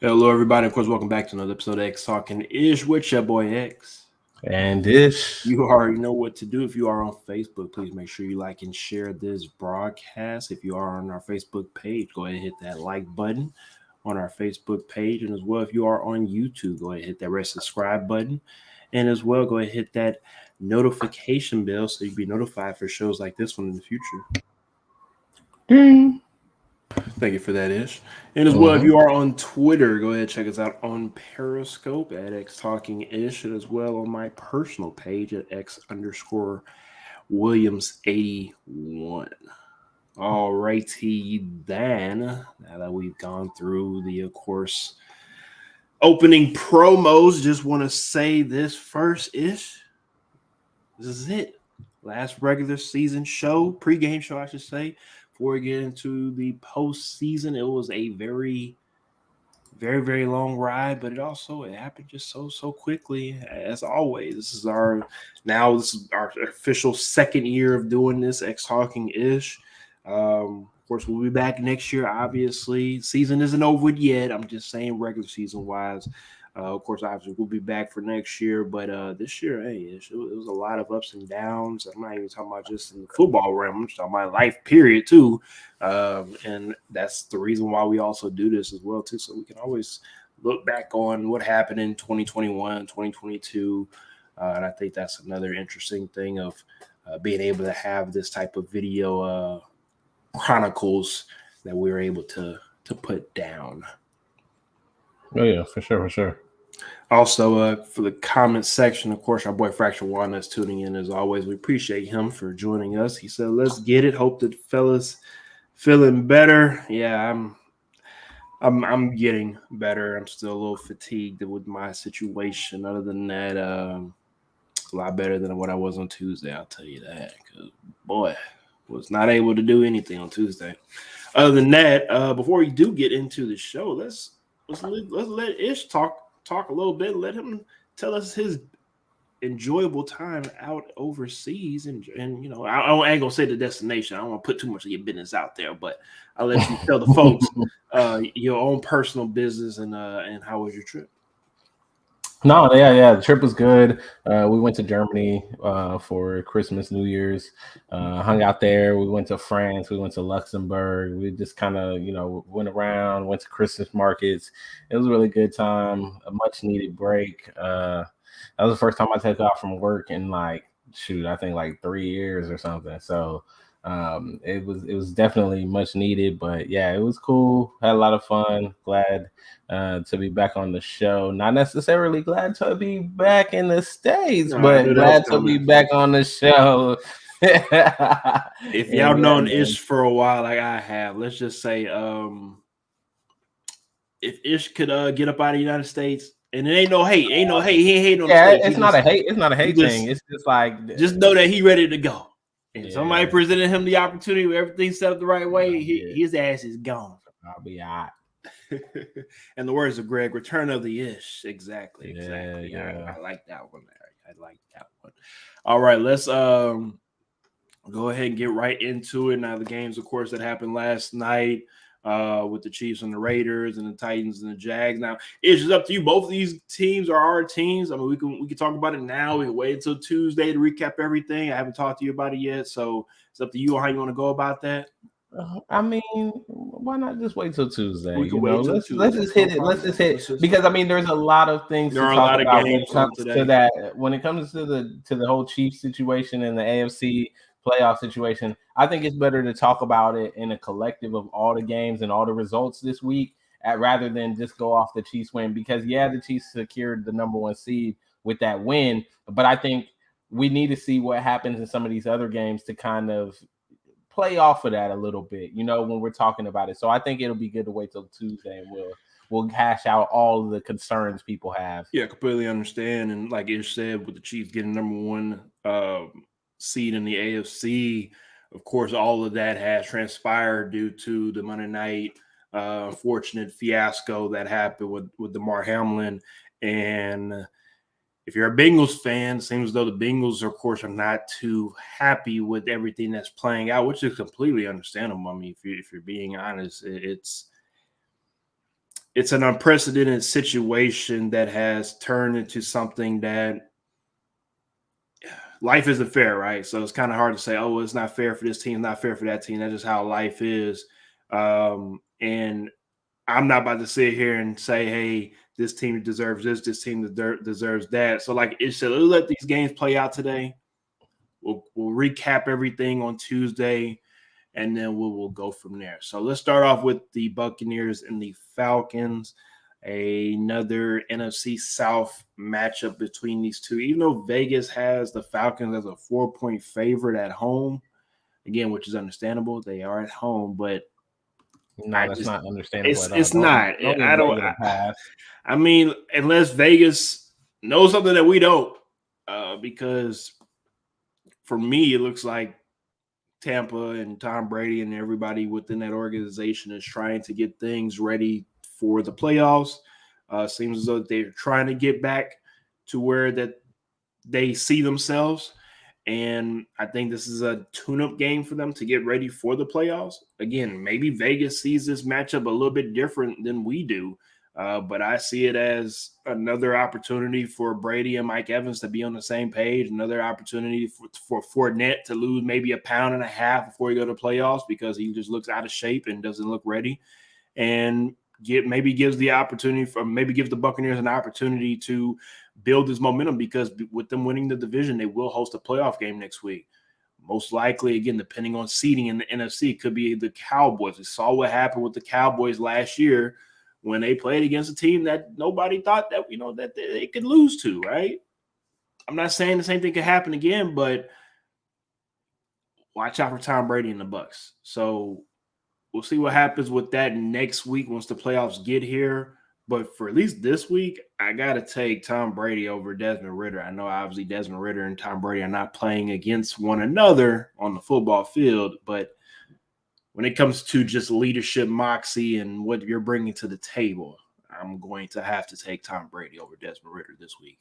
Hello, everybody. Of course, welcome back to another episode of X Talking Ish with your boy X. And this, You already know what to do. If you are on Facebook, please make sure you like and share this broadcast. If you are on our Facebook page, go ahead and hit that like button on our Facebook page. And as well, if you are on YouTube, go ahead and hit that red subscribe button. And as well, go ahead and hit that notification bell so you'll be notified for shows like this one in the future. ding. Thank you for that, Ish. And as well, if Mhm. you are on Twitter, go ahead and check us out on Periscope at XtalknIsh, and as well on my personal page at X_Williams81. All righty then. Now that we've gone through the, of course, opening promos, just want to say this first, Ish. This is it. Last regular season show, pregame show, I should say. Before we get into the postseason, it was a very, very long ride, but it happened just so quickly. As always, this is our official second year of doing this X Talking Ish. Of course, we'll be back next year. Obviously, season isn't over yet. I'm just saying regular season wise. Of course, obviously, we'll be back for next year. But this year, hey, it was a lot of ups and downs. I'm not even talking about just in the football realm. I'm just talking about life, period, too. And that's the reason why we also do this as well, too. So we can always look back on what happened in 2021, 2022. And I think that's another interesting thing of being able to have this type of video chronicles that we were able to put down. Oh yeah, for sure. Also, for the comment section, of course, our boy Fracture One that's tuning in as always. We appreciate him for joining us. He said, "Let's get it. Hope that fellas feeling better." Yeah, I'm getting better. I'm still a little fatigued with my situation. Other than that, a lot better than what I was on Tuesday. I'll tell you that. Because boy, was not able to do anything on Tuesday. Other than that, before we do get into the show, let's let Ish talk a little bit. Let him tell us his enjoyable time out overseas, and you know, I ain't gonna say the destination. I don't want to put too much of your business out there, but I'll let you tell the folks your own personal business and how was your trip. No, yeah. The trip was good. We went to Germany for Christmas, New Year's. Hung out there. We went to France. We went to Luxembourg. We just kind of, went around. Went to Christmas markets. It was a really good time. A much needed break. That was the first time I took off from work in I think like 3 years or something. So it was definitely much needed. But yeah, it was cool. Had a lot of fun. Glad to be back on the show. Not necessarily glad to be back in the States, No, I but knew that was glad to be coming. back on the show. If And y'all yeah, known man. Ish for a while, like I have, let's just say, if Ish could get up out of the United States, and it ain't no hate, he ain't hating on the Yeah, states. it's not a hate. It's not a He hate thing. It's just like, just know that he ready to go. And somebody yeah, presented him the opportunity where everything set up the right way, yeah, his ass is gone. I'll be out. And the words of Greg, return of the Ish. Yeah, Exactly. yeah. I like that one. I like that one. All right, let's go ahead and get right into it. Now, the games, of course, that happened last night with the Chiefs and the Raiders and the Titans and the Jags. Now, it's just up to you. Both of these teams are our teams. I mean, we can talk about it now. We can wait until Tuesday to recap everything. I haven't talked to you about it yet, so it's up to you on how you want to go about that. I mean, why not just wait till Tuesday? We can wait until Let's Tuesday. just No hit it. Let's problem. just hit Let's just. because I mean, there's a lot of things There to are a talk lot of about when it games on comes to today. that. When it comes to the whole Chiefs situation and the AFC playoff situation, I think it's better to talk about it in a collective of all the games and all the results this week, rather than just go off the Chiefs win. Because yeah, the Chiefs secured the number one seed with that win, but I think we need to see what happens in some of these other games to kind of play off of that a little bit, when we're talking about it. So I think it'll be good to wait till Tuesday and we'll hash out all of the concerns people have. Yeah, completely understand. And like Ish said, with the Chiefs getting number one seed in the AFC, of course, all of that has transpired due to the Monday night unfortunate fiasco that happened with DeMar Hamlin. And if you're a Bengals fan, it seems as though the Bengals, of course, are not too happy with everything that's playing out, which is completely understandable. I mean, if you're being honest, it's an unprecedented situation that has turned into something that life isn't fair, right? So it's kind of hard to say, oh, it's not fair for this team, not fair for that team. That's just how life is. And I'm not about to sit here and say, hey, this team deserves this team deserves that. So, like it said, let's let these games play out today. We'll recap everything on Tuesday, and then we'll go from there. So let's start off with the Buccaneers and the Falcons. Another NFC South matchup between these two. Even though Vegas has the Falcons as a 4-point favorite at home, again, which is understandable, they are at home, but No, that's not understandable at all. it's not. Don't I give don't. Vegas a pass. I mean, unless Vegas knows something that we don't, because for me, it looks like Tampa and Tom Brady and everybody within that organization is trying to get things ready for the playoffs. Seems as though they're trying to get back to where that they see themselves. And I think this is a tune-up game for them to get ready for the playoffs. Again, maybe Vegas sees this matchup a little bit different than we do. But I see it as another opportunity for Brady and Mike Evans to be on the same page, another opportunity for Fournette to lose maybe a pound and a half before he go to playoffs because he just looks out of shape and doesn't look ready. And gives the Buccaneers an opportunity to build this momentum because with them winning the division, they will host a playoff game next week. Most likely, again, depending on seeding in the NFC, it could be the Cowboys. We saw what happened with the Cowboys last year when they played against a team that nobody thought that that they could lose to, right? I'm not saying the same thing could happen again, but watch out for Tom Brady and the Bucs. So we'll see what happens with that next week once the playoffs get here. But for at least this week, I got to take Tom Brady over Desmond Ridder. I know obviously Desmond Ridder and Tom Brady are not playing against one another on the football field, but when it comes to just leadership, moxie, and what you're bringing to the table, I'm going to have to take Tom Brady over Desmond Ridder this week.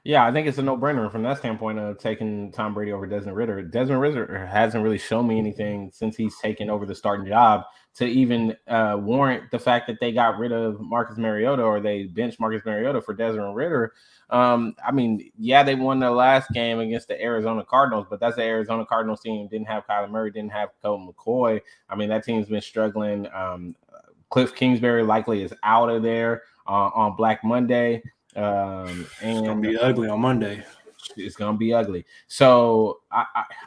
Yeah, I think it's a no-brainer from that standpoint of taking Tom Brady over Desmond Ridder. Desmond Ridder hasn't really shown me anything since he's taken over the starting job to even warrant the fact that they got rid of Marcus Mariota or they benched Marcus Mariota for Desmond Ridder. I mean, yeah, they won the last game against the Arizona Cardinals, but that's the Arizona Cardinals team. Didn't have Kyler Murray, didn't have Colt McCoy. I mean, that team's been struggling. Cliff Kingsbury likely is out of there on Black Monday. And it's gonna be ugly on Monday. It's gonna be ugly. So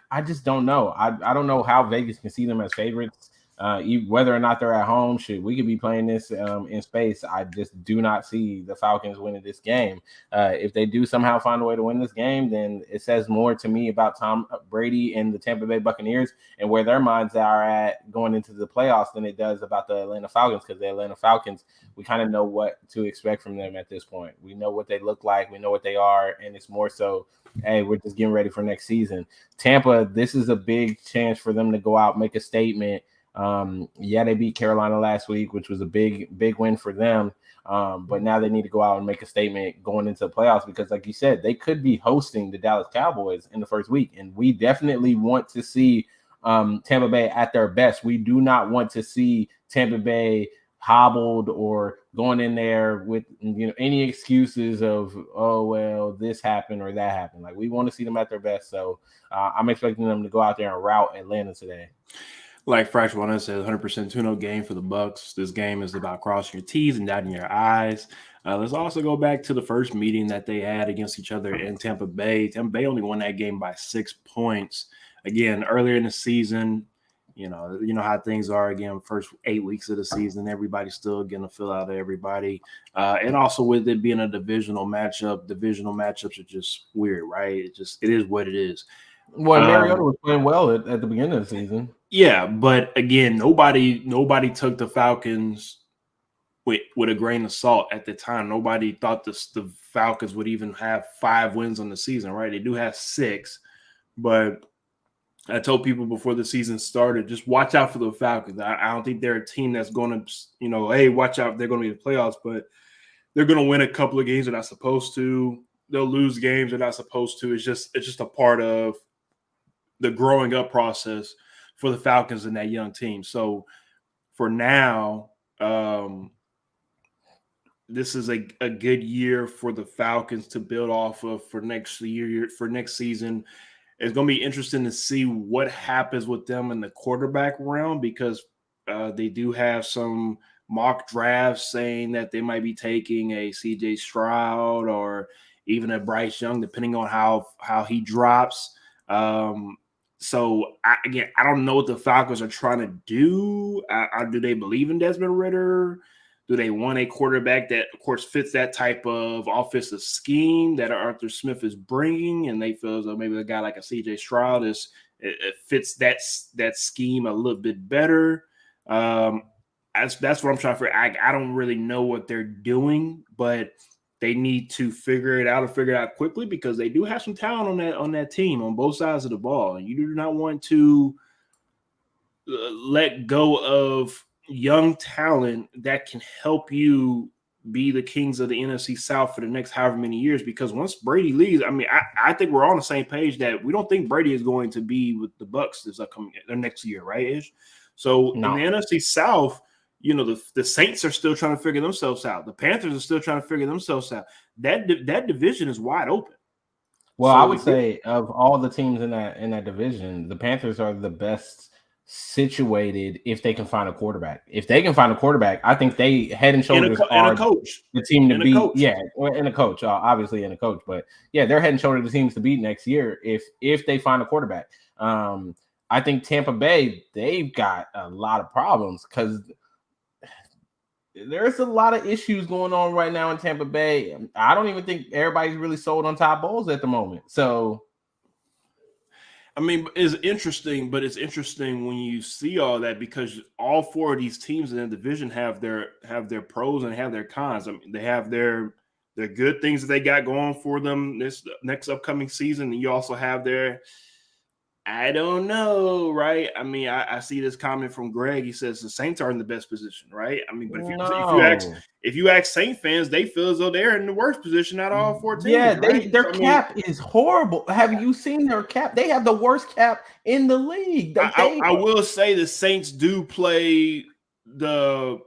I just don't know. I don't know how Vegas can see them as favorites. Whether or not they're at home, we could be playing this in space. I just do not see the Falcons winning this game. If they do somehow find a way to win this game, then it says more to me about Tom Brady and the Tampa Bay Buccaneers and where their minds are at going into the playoffs than it does about the Atlanta Falcons, because the Atlanta Falcons, we kind of know what to expect from them at this point. We know what they look like, we know what they are, and it's more so, hey, we're just getting ready for next season. Tampa, this is a big chance for them to go out, make a statement. They beat Carolina last week, which was a big win for them. But now they need to go out and make a statement going into the playoffs because, like you said, they could be hosting the Dallas Cowboys in the first week. And we definitely want to see Tampa Bay at their best. We do not want to see Tampa Bay hobbled or going in there with any excuses of, oh, well, this happened or that happened. Like, we want to see them at their best. So I'm expecting them to go out there and rout Atlanta today. Like Fresh One said, 100% tune-up game for the Bucs. This game is about crossing your T's and dotting your I's. Let's also go back to the first meeting that they had against each other in Tampa Bay. Tampa Bay only won that game by 6 points. Again, earlier in the season, you know how things are. Again, first 8 weeks of the season, everybody's still getting a fill out of everybody. And also with it being a divisional matchups are just weird, right? It is what it is. Well, Mariota was playing well at the beginning of the season. Yeah, but again, nobody took the Falcons with a grain of salt at the time. Nobody thought the Falcons would even have 5 wins on the season, right? They do have 6, but I told people before the season started, just watch out for the Falcons. I don't think they're a team that's going to, hey, watch out, they're going to be in the playoffs, but they're going to win a couple of games they're not supposed to. They'll lose games they're not supposed to. It's just a part of the growing up process for the Falcons and that young team. So for now, this is a good year for the Falcons to build off of for next year, for next season. It's going to be interesting to see what happens with them in the quarterback realm, because they do have some mock drafts saying that they might be taking a CJ Stroud or even a Bryce Young, depending on how he drops. So I don't know what the Falcons are trying to do. Do they believe in Desmond Ridder? Do they want a quarterback that, of course, fits that type of offensive scheme that Arthur Smith is bringing, and they feel as though maybe a guy like a CJ Stroud it fits that scheme a little bit better? That's what I'm trying to figure. I don't really know what they're doing, but they need to figure it out quickly, because they do have some talent on that team on both sides of the ball. You do not want to let go of young talent that can help you be the kings of the NFC South for the next however many years. Because once Brady leaves, I mean, I think we're all on the same page that we don't think Brady is going to be with the Bucs this upcoming next year, right, Ish? So in the NFC South, the Saints are still trying to figure themselves out. The Panthers are still trying to figure themselves out. That division is wide open. Well, so I would say of all the teams in that division, the Panthers are the best situated if they can find a quarterback. If they can find a quarterback, I think they head and shoulders are a coach. The team to beat. Yeah, and a coach, obviously, and a coach. But yeah, they're head and shoulders the teams to beat next year if they find a quarterback. I think Tampa Bay, they've got a lot of problems because there's a lot of issues going on right now in Tampa Bay. I don't even think everybody's really sold on Todd Bowles at the moment. So, I mean, it's interesting when you see all that, because all four of these teams in the division have their pros and have their cons. I mean, they have their good things that they got going for them this next upcoming season, and you also have their I don't know, right? I mean, I see this comment from Greg. He says the Saints are in the best position, right? I mean, but if you ask Saint fans, they feel as though they're in the worst position out of all 14. Yeah, right? Their cap is horrible. Have you seen their cap? They have the worst cap in the league. I will say the Saints do play the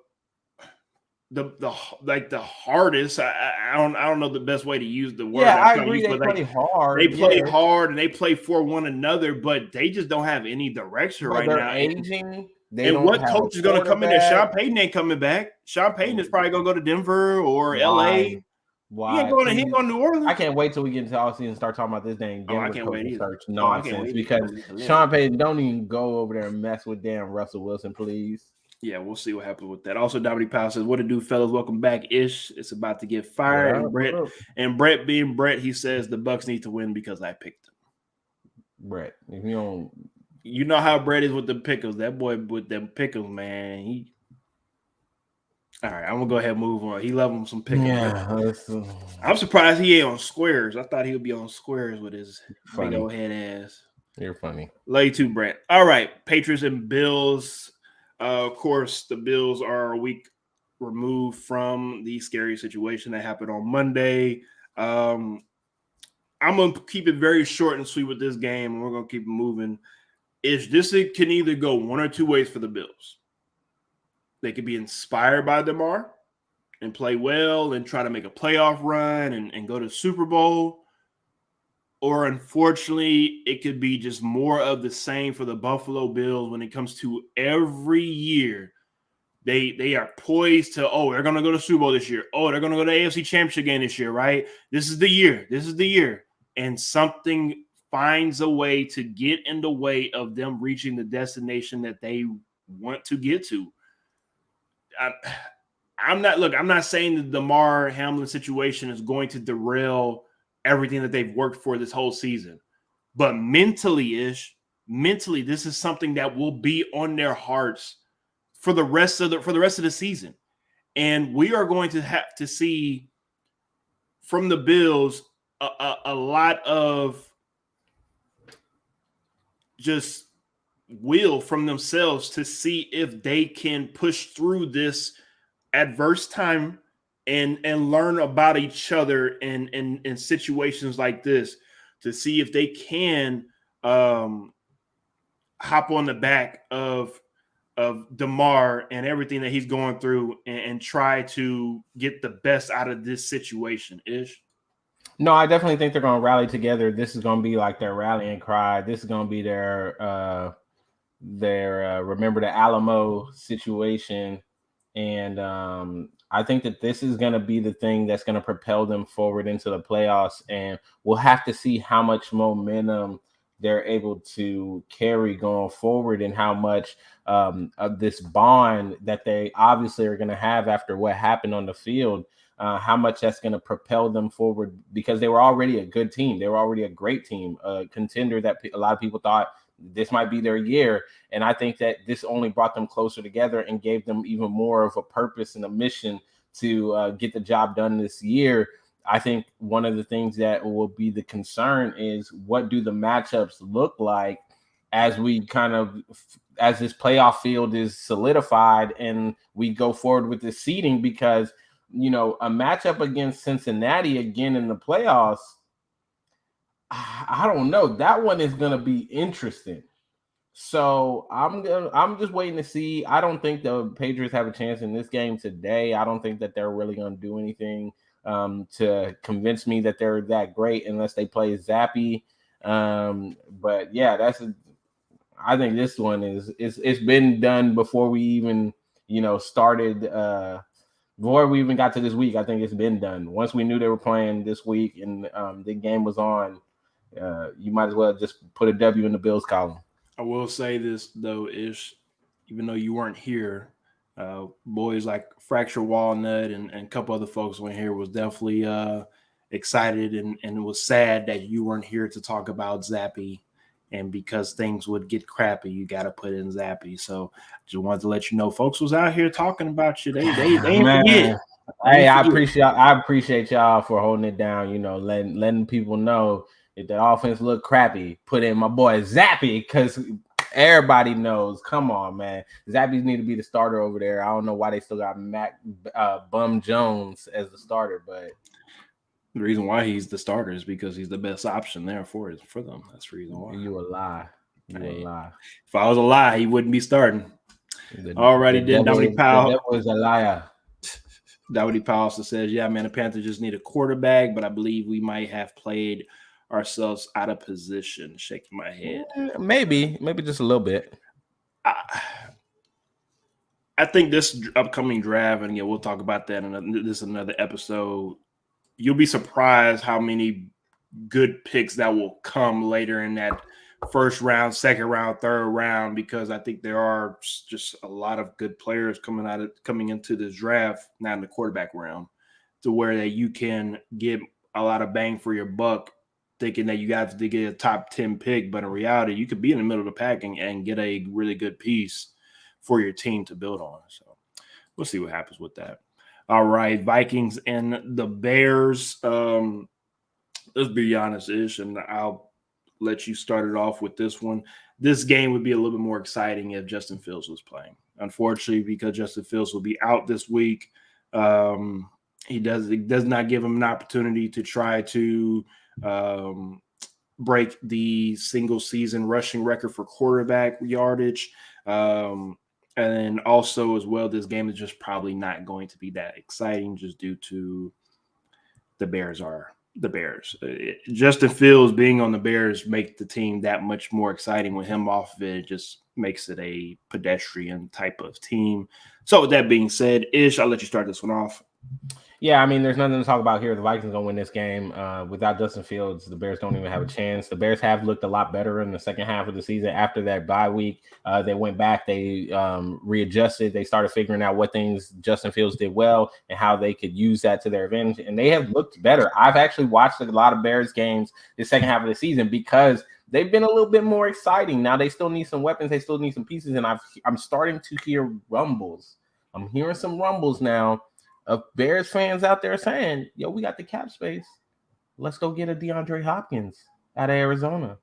hardest. I don't know the best way to use the word. Yeah, I agree. They play hard. They play hard and they play for one another, but they just don't have any direction right now. Aging. And what coach is going to come in there? Sean Payton ain't coming back. Sean Payton is probably going to go to Denver or LA. Why? He ain't going to New Orleans. I can't wait till we get into all season and start talking about this dang Denver coaching search nonsense, because Sean Payton don't even go over there and mess with damn Russell Wilson, please. Yeah, we'll see what happens with that. Also, Dominic Powell says, "What to do, fellas? Welcome back, Ish. It's about to get fired." And Brett being Brett, he says the Bucs need to win because I picked them. Brett, if you don't, you know how Brett is with the pickles. That boy with them pickles, man. All right, I'm gonna go ahead and move on. He loves him some pickles. Yeah, I'm surprised he ain't on squares. I thought he would be on squares with his big old head ass. You're funny. Love you too, Brett. All right, Patriots and Bills. Of course, the Bills are a week removed from the scary situation that happened on Monday. I'm going to keep it very short and sweet with this game, and we're going to keep it moving. This can either go one or two ways for the Bills. They could be inspired by DeMar and play well and try to make a playoff run and go to the Super Bowl. Or unfortunately, it could be just more of the same for the Buffalo Bills when it comes to every year. They are poised to, they're going to go to Super Bowl this year. They're going to go to AFC Championship game this year, right? This is the year. And something finds a way to get in the way of them reaching the destination that they want to get to. I'm not saying the DeMar Hamlin situation is going to derail everything that they've worked for this whole season, but mentally, this is something that will be on their hearts for the rest of the season. And we are going to have to see from the Bills a lot of just will from themselves to see if they can push through this adverse time and learn about each other in situations like this, to see if they can hop on the back of of DeMar and everything that he's going through and try to get the best out of this situation? Ish? No, I definitely think they're going to rally together. This is going to be like their rallying cry. This is going to be their remember the Alamo situation. And I think that this is going to be the thing that's going to propel them forward into the playoffs. And we'll have to see how much momentum they're able to carry going forward and how much of this bond that they obviously are going to have after what happened on the field, how much that's going to propel them forward, because they were already a good team. They were already a great team, a contender that a lot of people thought this might be their year. And I think that this only brought them closer together and gave them even more of a purpose and a mission to get the job done this year. I think one of the things that will be the concern is, what do the matchups look like as we as this playoff field is solidified and we go forward with the seeding? Because, a matchup against Cincinnati again in the playoffs, I don't know. That one is going to be interesting. So I'm just waiting to see. I don't think the Patriots have a chance in this game today. I don't think that they're really going to do anything to convince me that they're that great unless they play Zappy. But yeah, I think this one it's been done before we even started. Before we even got to this week, I think it's been done. Once we knew they were playing this week and the game was on, you might as well just put a W in the Bills column. I will say this though, Ish, even though you weren't here, boys like Fracture Walnut and a couple other folks went here was definitely excited and it was sad that you weren't here to talk about Zappy. And because things would get crappy, you got to put in Zappy. So just wanted to let you know, folks was out here talking about you. They ain't forget. Hey, I appreciate y'all for holding it down. Letting people know if the offense look crappy, put in my boy Zappy, because everybody knows. Come on, man. Zappies need to be the starter over there. I don't know why they still got Mac Bum Jones as the starter, but the reason why he's the starter is because he's the best option there for them. That's the reason why. You a lie. If I was a lie, he wouldn't be starting. Alrighty, then Dominic Powell. That was a liar. Dowdy Powell also says, yeah, man, the Panthers just need a quarterback, but I believe we might have played ourselves out of position. Shaking my head. Maybe just a little bit. I think this upcoming draft, and again, we'll talk about that in this another episode. You'll be surprised how many good picks that will come later in that first round, second round, third round, because I think there are just a lot of good players coming into this draft, not in the quarterback round, to where that you can get a lot of bang for your buck, thinking that you have to get a top 10 pick, but in reality, you could be in the middle of the pack and get a really good piece for your team to build on. So we'll see what happens with that. All right, Vikings and the Bears. Let's be honest, Ish, and I'll let you start it off with this one. This game would be a little bit more exciting if Justin Fields was playing. Unfortunately, because Justin Fields will be out this week, it does not give him an opportunity to try to break the single season rushing record for quarterback yardage. And also, as well, this game is just probably not going to be that exciting just due to the Bears are the Bears. Justin Fields being on the Bears make the team that much more exciting. With him off of it just makes it a pedestrian type of team. So with that being said, Ish, I'll let you start this one off. Yeah, I mean, there's nothing to talk about here. The Vikings going to win this game. Without Justin Fields, the Bears don't even have a chance. The Bears have looked a lot better in the second half of the season. After that bye week, they went back. They readjusted. They started figuring out what things Justin Fields did well and how they could use that to their advantage. And they have looked better. I've actually watched a lot of Bears games the second half of the season because they've been a little bit more exciting. Now they still need some weapons. They still need some pieces. And I'm starting to hear rumbles. I'm hearing some rumbles now of Bears fans out there saying, yo, we got the cap space. Let's go get a DeAndre Hopkins out of Arizona.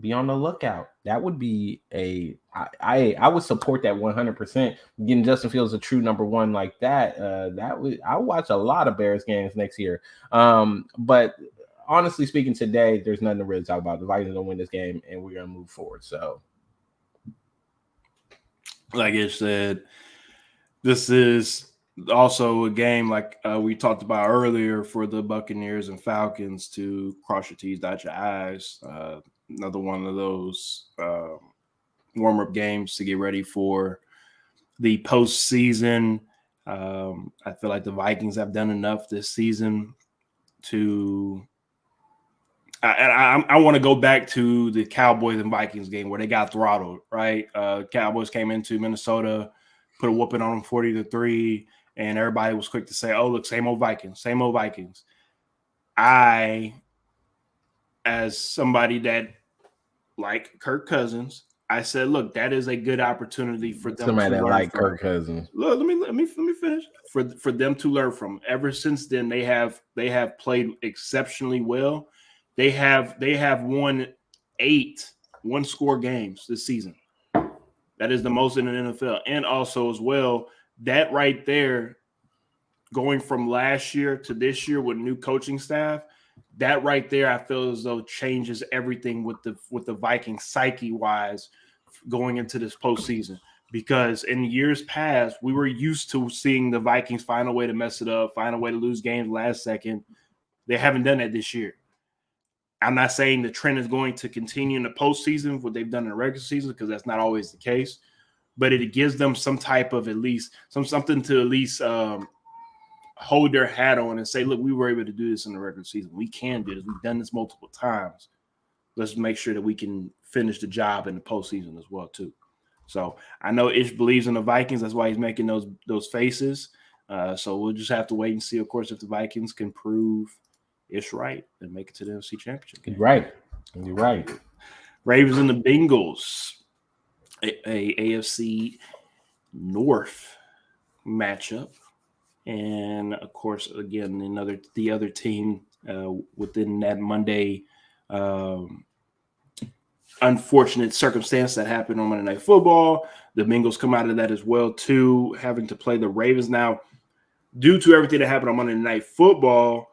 Be on the lookout. That would be I would support that 100%. Getting Justin Fields a true number one like that, I'll watch a lot of Bears games next year. But honestly speaking, today, there's nothing to really talk about. The Vikings don't win this game, and we're going to move forward. So like I said, this is also a game like we talked about earlier for the Buccaneers and Falcons to cross your T's, dot your I's. Another one of those warm up games to get ready for the postseason. I feel like the Vikings have done enough this season to. I want to go back to the Cowboys and Vikings game where they got throttled, right? Cowboys came into Minnesota, put a whooping on them 40-3, and everybody was quick to say, oh, look, same old Vikings, same old Vikings. I, as somebody that like Kirk Cousins, I said, look, that is a good opportunity for them Somebody to that learn like from. Kirk Cousins. Look, let me finish. For them to learn from. Ever since then, they have played exceptionally well. They have won 8 one-score games this season. That is the most in the NFL. And also as well, that right there, going from last year to this year with new coaching staff, that right there, I feel as though changes everything with the Vikings psyche wise going into this postseason. Because in years past, we were used to seeing the Vikings find a way to mess it up, find a way to lose games last second. They haven't done that this year. I'm not saying the trend is going to continue in the postseason, what they've done in the regular season, because that's not always the case. But it gives them some type of at least something to at least hold their hat on and say, look, we were able to do this in the regular season. We can do this. We've done this multiple times. Let's make sure that we can finish the job in the postseason as well, too. So I know Ish believes in the Vikings. That's why he's making those faces. So we'll just have to wait and see, of course, if the Vikings can prove Ish right and make it to the NFC Championship game. You're right. Ravens and the Bengals, a AFC North matchup. And of course, again, the other team within that Monday unfortunate circumstance that happened on Monday Night Football. The Bengals come out of that as well, too, having to play the Ravens. Now, due to everything that happened on Monday Night Football,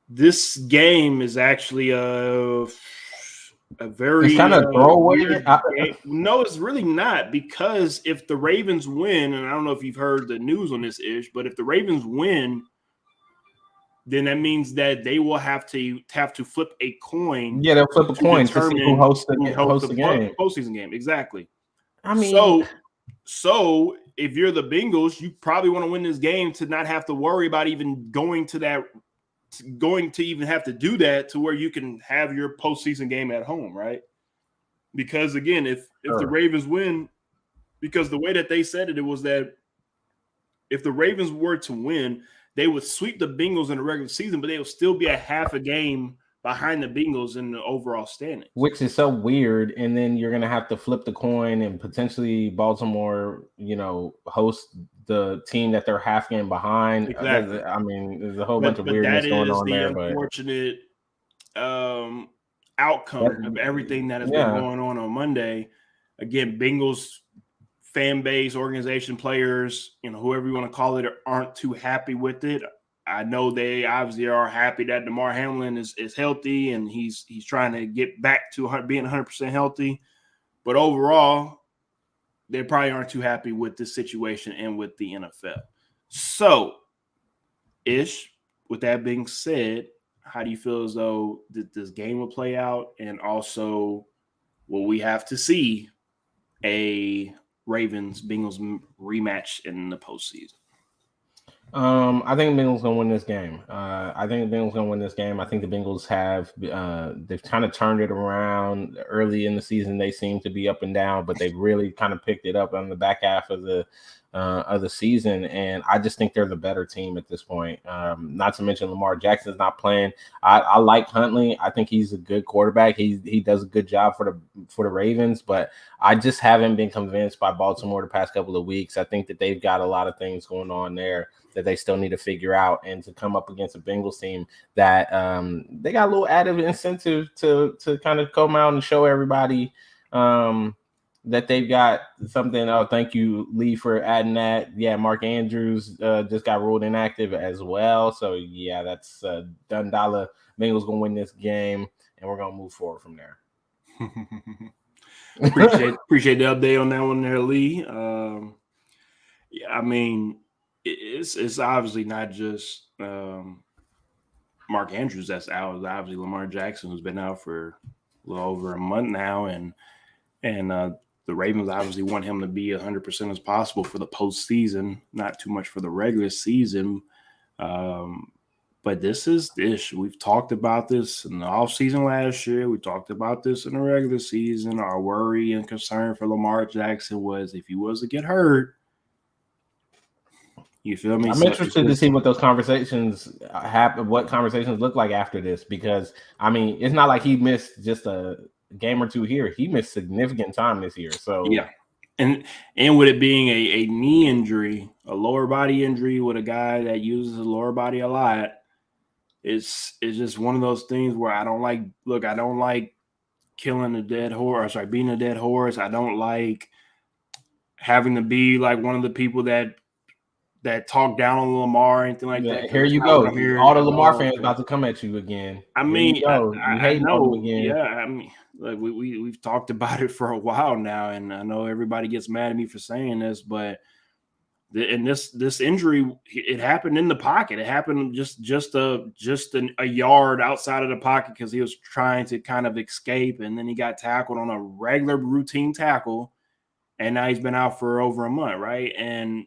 this game is actually a very it's kind of throwaway. game. No, it's really not, because if the Ravens win, and I don't know if you've heard the news on this, Ish, but if the Ravens win, then that means that they will have to flip a coin. Yeah, they'll flip a coin to see who hosts the game. Postseason game. Exactly. I mean, so if you're the Bengals, you probably want to win this game to not have to worry about even going to even have to do that, to where you can have your postseason game at home, right? Because again, if the Ravens win, because the way that they said it was that if the Ravens were to win, they would sweep the Bengals in the regular season, but they would still be a half a game behind the Bengals in the overall standings. Which is so weird. And then you're going to have to flip the coin, and potentially Baltimore, host the team that they're half game behind. Exactly. I mean, there's a whole bunch of weirdness going on there. That is the unfortunate outcome of everything that has been going on Monday. Again, Bengals fan base, organization, players, whoever you want to call it, aren't too happy with it. I know they obviously are happy that Damar Hamlin is healthy and he's trying to get back to being 100% healthy. But overall, they probably aren't too happy with this situation and with the NFL. So, Ish, with that being said, how do you feel as though this game will play out? And also, will we have to see a Ravens-Bengals rematch in the postseason? I think the Bengals gonna win this game. I think the Bengals have they've kind of turned it around. Early in the season, they seem to be up and down, but they've really kind of picked it up on the back half of the season, and I just think they're the better team at this point. Not to mention Lamar Jackson's not playing. I like Huntley. I think he's a good quarterback. He does a good job for the Ravens, but I just haven't been convinced by Baltimore the past couple of weeks. I think that they've got a lot of things going on there that they still need to figure out, and to come up against a Bengals team that they got a little added incentive to kind of come out and show everybody that they've got something. Oh, thank you, Lee, for adding that. Yeah, Mark Andrews just got ruled inactive as well. So, yeah, that's done dollar. Bengals going to win this game, and we're going to move forward from there. Appreciate the update on that one there, Lee. Yeah, I mean, it's obviously not just Mark Andrews that's out. It's obviously Lamar Jackson, who's been out for a little over a month now, and the Ravens obviously want him to be 100% as possible for the postseason, not too much for the regular season. But this is Dish. We've talked about this in the offseason last year. We talked about this in the regular season. Our worry and concern for Lamar Jackson was if he was to get hurt, you feel me? I'm So interested to see what those conversations happen, what conversations look like after this, because I mean, it's not like he missed just a game or two here. He missed significant time this year. So yeah. And with it being a knee injury, a lower body injury with a guy that uses the lower body a lot, it's just one of those things where I don't like killing a dead horse. Sorry, being a dead horse. I don't like having to be like one of the people that talk down on Lamar or anything like that. here you go. All the Lamar fans about to come at you again. I mean, you hating on them again. Yeah, I mean, like we've talked about it for a while now, and I know everybody gets mad at me for saying this, but this injury, it happened in the pocket. It happened just a yard outside of the pocket because he was trying to kind of escape, and then he got tackled on a regular routine tackle, and now he's been out for over a month, right? And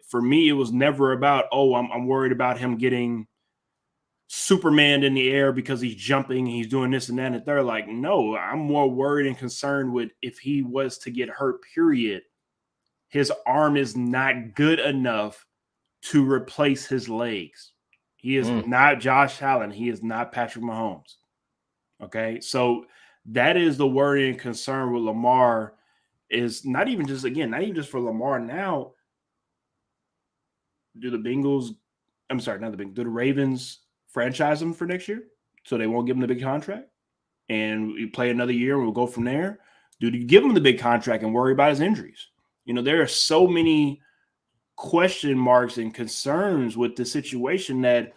for me, it was never about, I'm worried about him getting Superman in the air because he's jumping, he's doing this and that, and they're like, no, I'm more worried and concerned with if he was to get hurt, period. His arm is not good enough to replace his legs. He is not Josh Allen. He is not Patrick Mahomes. Okay, so that is the worry and concern with Lamar. Is not even just for Lamar now. Do the Bengals? I'm sorry, not the Bengals. Do the Ravens franchise him for next year so they won't give him the big contract and we play another year and we'll go from there? Do you give him the big contract and worry about his injuries? You know, there are so many question marks and concerns with the situation that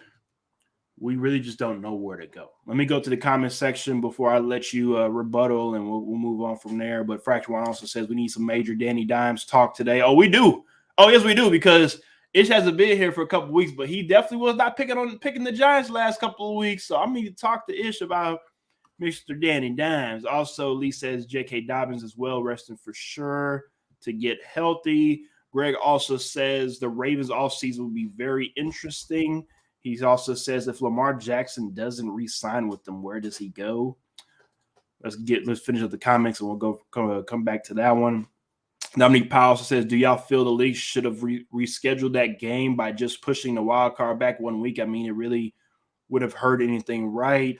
we really just don't know where to go. Let me go to the comment section before I let you rebuttal, and we'll move on from there. But Fracture One also says we need some major Danny Dimes talk today. Oh, we do. Oh, yes, we do, because Ish hasn't been here for a couple of weeks, but he definitely was not picking the Giants last couple of weeks. So I'm going to talk to Ish about Mr. Danny Dimes. Also, Lee says J.K. Dobbins as well, resting for sure to get healthy. Greg also says the Ravens offseason will be very interesting. He also says if Lamar Jackson doesn't re-sign with them, where does he go? Let's finish up the comments and we'll come back to that one. Dominique Powell also says, do y'all feel the league should have rescheduled that game by just pushing the wild card back 1 week? I mean, it really would have hurt anything, right?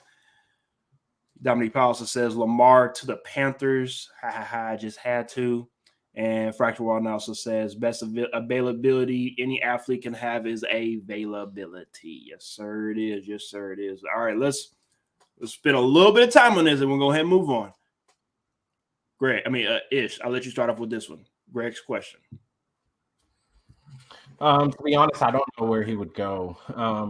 Dominique Powell also says Lamar to the Panthers. I just had to. And Fracture Walden also says best availability any athlete can have is availability. Yes, sir, it is. Yes, sir, it is. All right, let's spend a little bit of time on this and we'll go ahead and move on. Ish, I'll let you start off with this one. Greg's question. To be honest, I don't know where he would go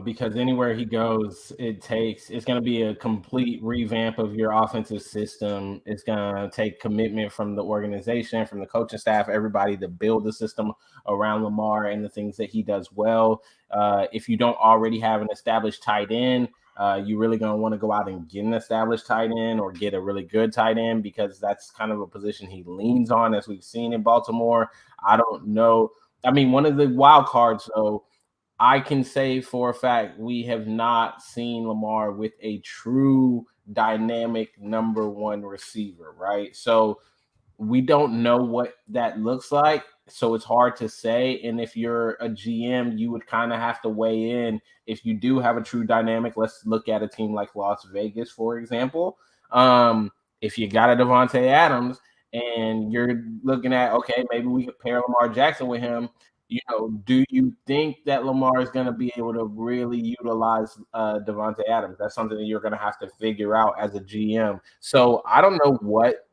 because anywhere he goes, it's going to be a complete revamp of your offensive system. It's going to take commitment from the organization, from the coaching staff, everybody to build the system around Lamar and the things that he does well. If you don't already have an established tight end, you really going to want to go out and get an established tight end or get a really good tight end because that's kind of a position he leans on, as we've seen in Baltimore. I don't know. I mean, one of the wild cards, though, I can say for a fact we have not seen Lamar with a true dynamic number one receiver, right? So we don't know what that looks like. So it's hard to say. And if you're a GM, you would kind of have to weigh in. If you do have a true dynamic, let's look at a team like Las Vegas, for example. If you got a Devontae Adams, and you're looking at, okay, maybe we could pair Lamar Jackson with him. You know, do you think that Lamar is going to be able to really utilize Devontae Adams? That's something that you're going to have to figure out as a GM. So I don't know what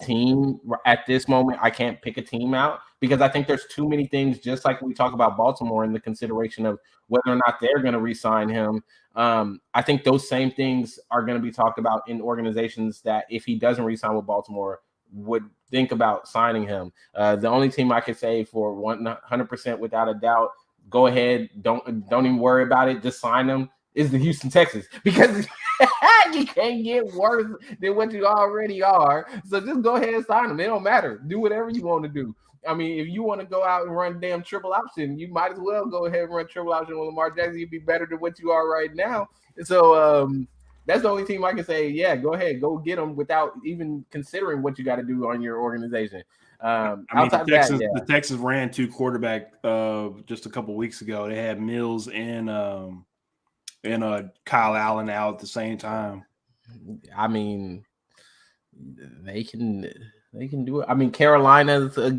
team at this moment. I can't pick a team out because I think there's too many things, just like we talk about Baltimore in the consideration of whether or not they're going to re-sign him. I think those same things are going to be talked about in organizations that if he doesn't re-sign with Baltimore, would think about signing him. The only team I could say for 100% without a doubt, go ahead, don't even worry about it, just sign him, is the Houston Texans, because you can't get worse than what you already are. So just go ahead and sign them. It don't matter. Do whatever you want to do. I mean, if you want to go out and run damn triple option, you might as well go ahead and run triple option with Lamar Jackson. You'd be better than what you are right now. So that's the only team I can say, yeah, go ahead, go get them without even considering what you got to do on your organization. The Texans ran 2 quarterback just a couple weeks ago. They had Mills and Kyle Allen out at the same time. I mean, they can do it. I mean, Carolina is a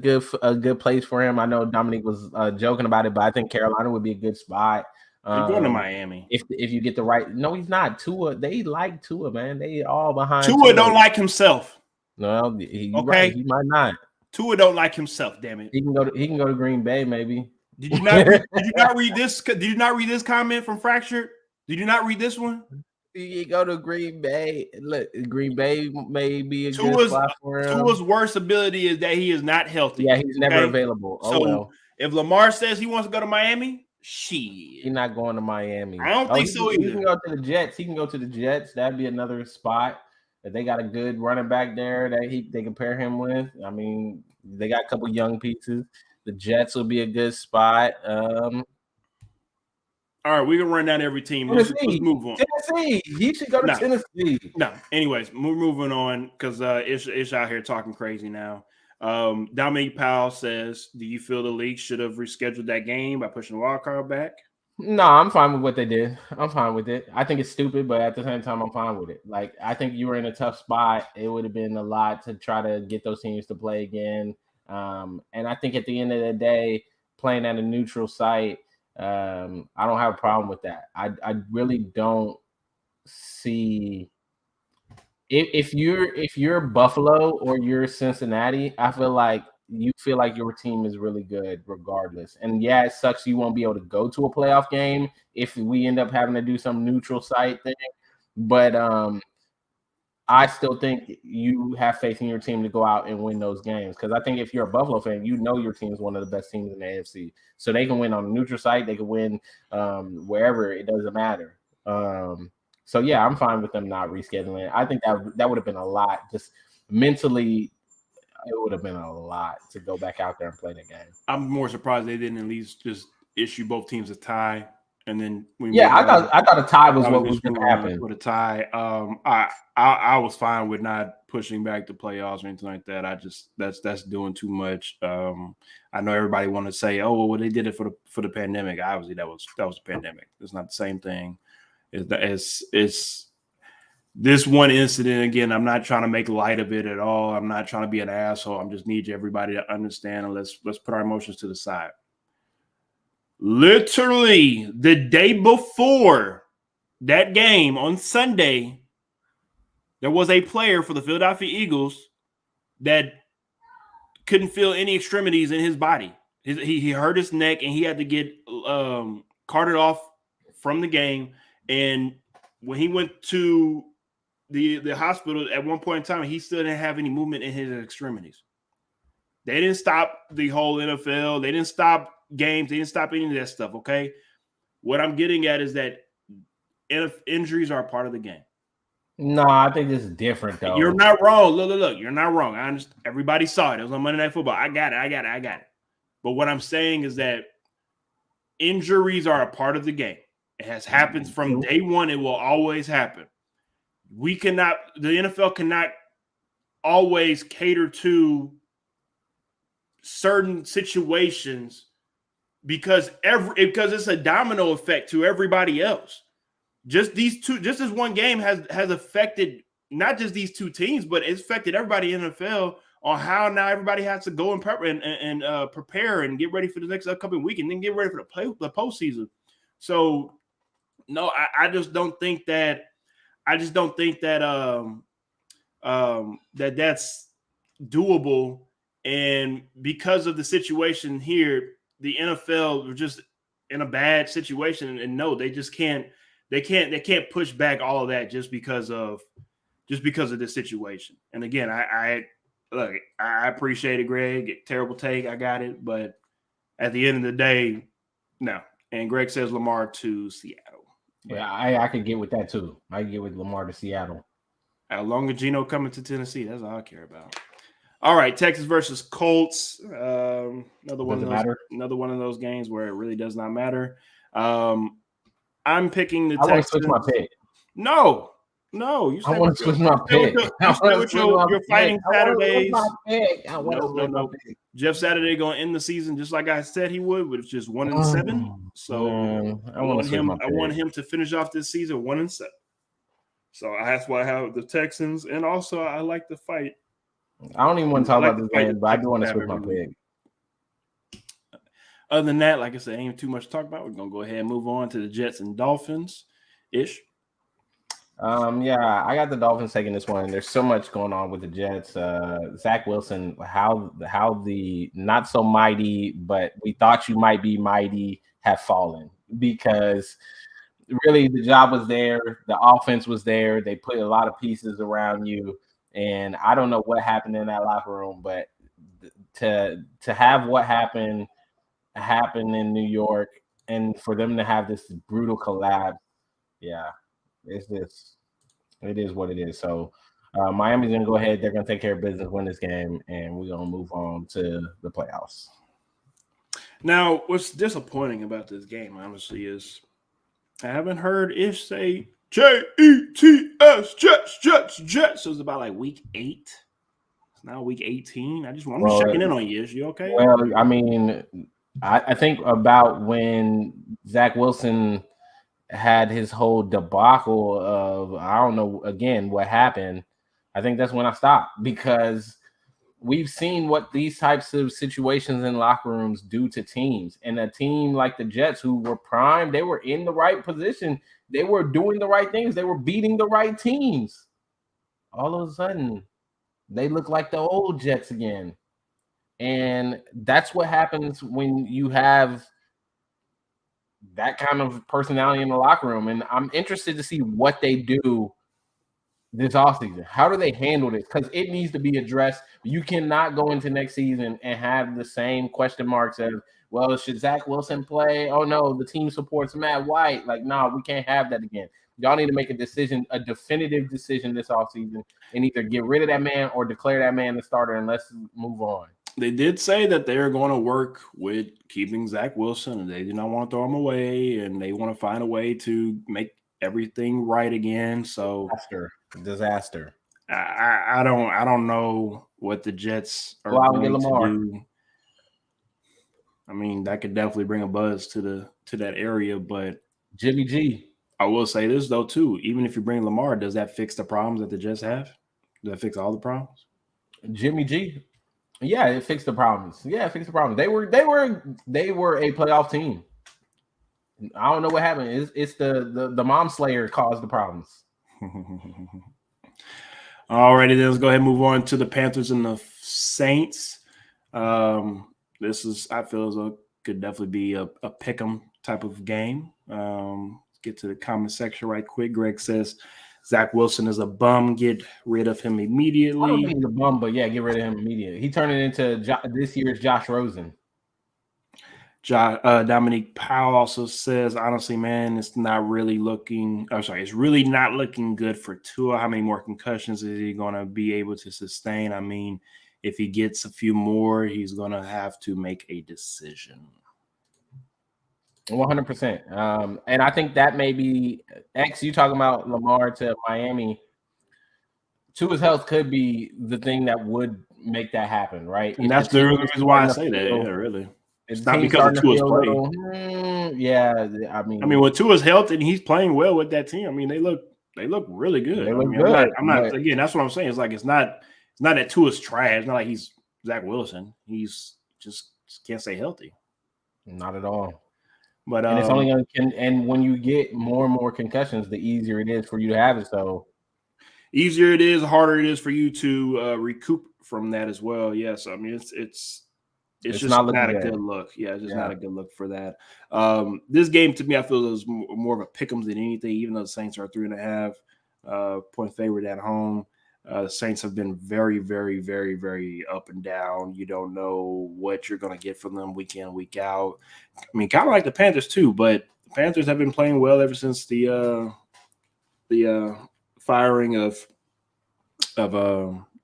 good place for him. I know Dominique was joking about it, but I think Carolina would be a good spot. You're going to Miami if you get the right. No, he's not. Tua, they like Tua, man. They all behind. Tua don't like himself. No, right. He might not. Tua don't like himself. Damn it. He can go to Green Bay, maybe. Did you not read this? Did you not read this comment from Fractured? Did you not read this one? You go to Green Bay. Look, Green Bay may be a good spot for him. Tua's worst ability is that he is not healthy. Yeah, he's never available. So if Lamar says he wants to go to Miami, he's not going to Miami. I don't think so either. He can go to the Jets. He can go to the Jets. That'd be another spot. If they got a good running back there that they can pair him with. I mean, they got a couple young pieces. The Jets will be a good spot. All right, we can run down every team. Let's move on. Tennessee. He should go to Tennessee. No. Anyways, we're moving on because Ish out here talking crazy now. Dominique Powell says, do you feel the league should have rescheduled that game by pushing the wild card back? No, I'm fine with what they did. I'm fine with it. I think it's stupid, but at the same time, I'm fine with it. Like, I think you were in a tough spot. It would have been a lot to try to get those teams to play again. And I think at the end of the day, playing at a neutral site, I don't have a problem with that. I really don't see if you're Buffalo or you're Cincinnati, I feel like you feel like your team is really good regardless. And yeah, it sucks you won't be able to go to a playoff game if we end up having to do some neutral site thing. But I still think you have faith in your team to go out and win those games. Because I think if you're a Buffalo fan, you know your team is one of the best teams in the AFC. So they can win on a neutral site. They can win wherever. It doesn't matter. So, yeah, I'm fine with them not rescheduling. I think that would have been a lot. Just mentally, it would have been a lot to go back out there and play the game. I'm more surprised they didn't at least just issue both teams a tie. And then I thought a tie was what was going to happen. With a tie, I was fine with not pushing back the playoffs or anything like that. That's doing too much. I know everybody want to say, oh well, they did it for the pandemic. Obviously, that was the pandemic. It's not the same thing. It's this one incident again. I'm not trying to make light of it at all. I'm not trying to be an asshole. I just need everybody to understand, and let's put our emotions to the side. Literally the day before that game on Sunday, there was a player for the Philadelphia Eagles that couldn't feel any extremities in his body. He hurt his neck and he had to get carted off from the game. And when he went to the hospital at one point in time, he still didn't have any movement in his extremities. They didn't stop the whole NFL. They didn't stop games. They didn't stop any of that stuff, okay? What I'm getting at is that injuries are a part of the game. No, I think this is different, though. You're not wrong. Look, you're not wrong. I understand. Everybody saw it. It was on Monday Night Football. I got it. But what I'm saying is that injuries are a part of the game. It has happened from day one. It will always happen. The NFL cannot always cater to certain situations because it's a domino effect to everybody else. Just this one game has affected not just these two teams, but it's affected everybody in the NFL on how now everybody has to go and prepare and get ready for the next upcoming week and then get ready for the postseason. So no, I just don't think that that's doable. And because of the situation here, the NFL are just in a bad situation, and no, they just can't. They can't push back all of that just because of this situation. And again, look, I appreciate it, Greg. Terrible take. I got it. But at the end of the day, no. And Greg says Lamar to Seattle. But Yeah, I could get with that too. I can get with Lamar to Seattle. as long as Geno coming to Tennessee, that's all I care about. All right, Texas versus Colts. Another one of those games where it really does not matter. I'm picking the Texans. I want to switch my pick. No. I want to switch my pick. You stay with your fighting Saturdays. No. Jeff Saturday going to end the season just like I said he would, with just 1-7. So I want him to finish off this season 1-7. So that's why I have the Texans, and also I like the fight. I don't even want to talk about this game, but I do want to switch my pick. Other than that, like I said, ain't too much to talk about. We're gonna go ahead and move on to the Jets and Dolphins. Ish. Yeah, I got the Dolphins taking this one. There's so much going on with the Jets. Zach Wilson, how the not so mighty, but we thought you might be mighty, have fallen, because really the job was there, the offense was there. They put a lot of pieces around you, and I don't know what happened in that locker room, but to have what happened in New York, and for them to have this brutal collapse, yeah. It is what it is. So Miami's going to go ahead. They're going to take care of business, win this game, and we're going to move on to the playoffs. Now, what's disappointing about this game, honestly, is I haven't heard Ish say Jets, Jets. So it's about like week 8. It's now week 18. I'm just checking in on you. Ish, you okay? Well, I mean, I think about when Zach Wilson had his whole debacle of, I don't know, again, what happened. I think that's when I stopped, because we've seen what these types of situations in locker rooms do to teams. And a team like the Jets, who were primed, they were in the right position. They were doing the right things. They were beating the right teams. All of a sudden, they look like the old Jets again. And that's what happens when you have that kind of personality in the locker room. And I'm interested to see what they do this offseason. How do they handle this? Because it needs to be addressed. You cannot go into next season and have the same question marks as, well, should Zach Wilson play? Oh, no, the team supports Matt White. Like, no, we can't have that again. Y'all need to make a decision, a definitive decision this offseason, and either get rid of that man or declare that man the starter, and let's move on. They did say that they're going to work with keeping Zach Wilson, and they do not want to throw him away, and they want to find a way to make everything right again. So disaster. I don't know what the Jets are going to do. I mean, that could definitely bring a buzz to that area, but Jimmy G. I will say this though too. Even if you bring Lamar, does that fix the problems that the Jets have? Does that fix all the problems? Jimmy G. Yeah, it fixed the problems. Yeah, it fixed the problems. They were a playoff team. I don't know what happened. It's the mom slayer caused the problems. Alrighty, then let's go ahead and move on to the Panthers and the Saints. This is, I feel, could definitely be a pick'em type of game. Let's get to the comment section right quick. Greg says Zach Wilson is a bum. Get rid of him immediately. I don't think he's a bum, but yeah, get rid of him immediately. He turned it into this year's Josh Rosen. Dominique Powell also says, honestly, man, it's really not looking good for Tua. How many more concussions is he going to be able to sustain? I mean, if he gets a few more, he's going to have to make a decision. 100%. And I think that may be you talking about Lamar to Miami. Tua's health could be the thing that would make that happen, right? And that's the reason why I say that. Yeah, really. It's not because of Tua's play. Yeah, I mean, when Tua's healthy and he's playing well with that team, I mean, they look really good. They look good. I'm not again. That's what I'm saying. It's like it's not that Tua's trash. It's not like he's Zach Wilson. He's just can't stay healthy. Not at all. But and it's only and when you get more and more concussions, the easier it is for you to have it. So easier it is, harder it is for you to recoup from that as well. Yes, I mean it's just not a good look. Yeah, it's just not a good look for that. This game to me, I feel is more of a pick'em than anything. Even though the Saints are 3.5 point favorite at home, The Saints have been very, very, very, very up and down. You don't know what you're going to get from them week in, week out. I mean, kind of like the Panthers too, but the Panthers have been playing well ever since the firing of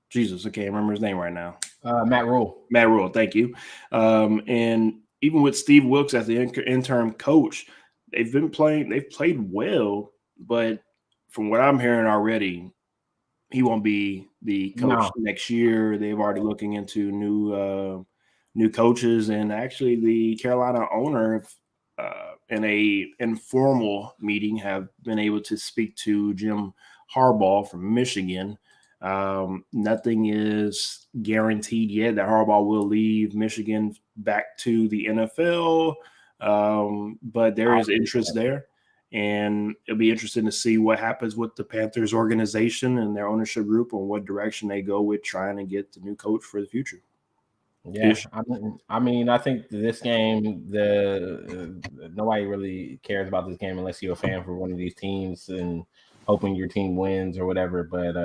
Jesus. I can't remember his name right now. Matt Rule. Matt Rule, thank you. And even with Steve Wilkes as the interim coach, they've played well, but from what I'm hearing already, he won't be the coach next year. They've already looking into new coaches, and actually the Carolina owner in a informal meeting have been able to speak to Jim Harbaugh from Michigan. Nothing is guaranteed yet that Harbaugh will leave Michigan back to the NFL, but there is interest there. And it'll be interesting to see what happens with the Panthers organization and their ownership group and what direction they go with trying to get the new coach for the future. Yeah, I mean, I think this game, nobody really cares about this game unless you're a fan for one of these teams and hoping your team wins or whatever. But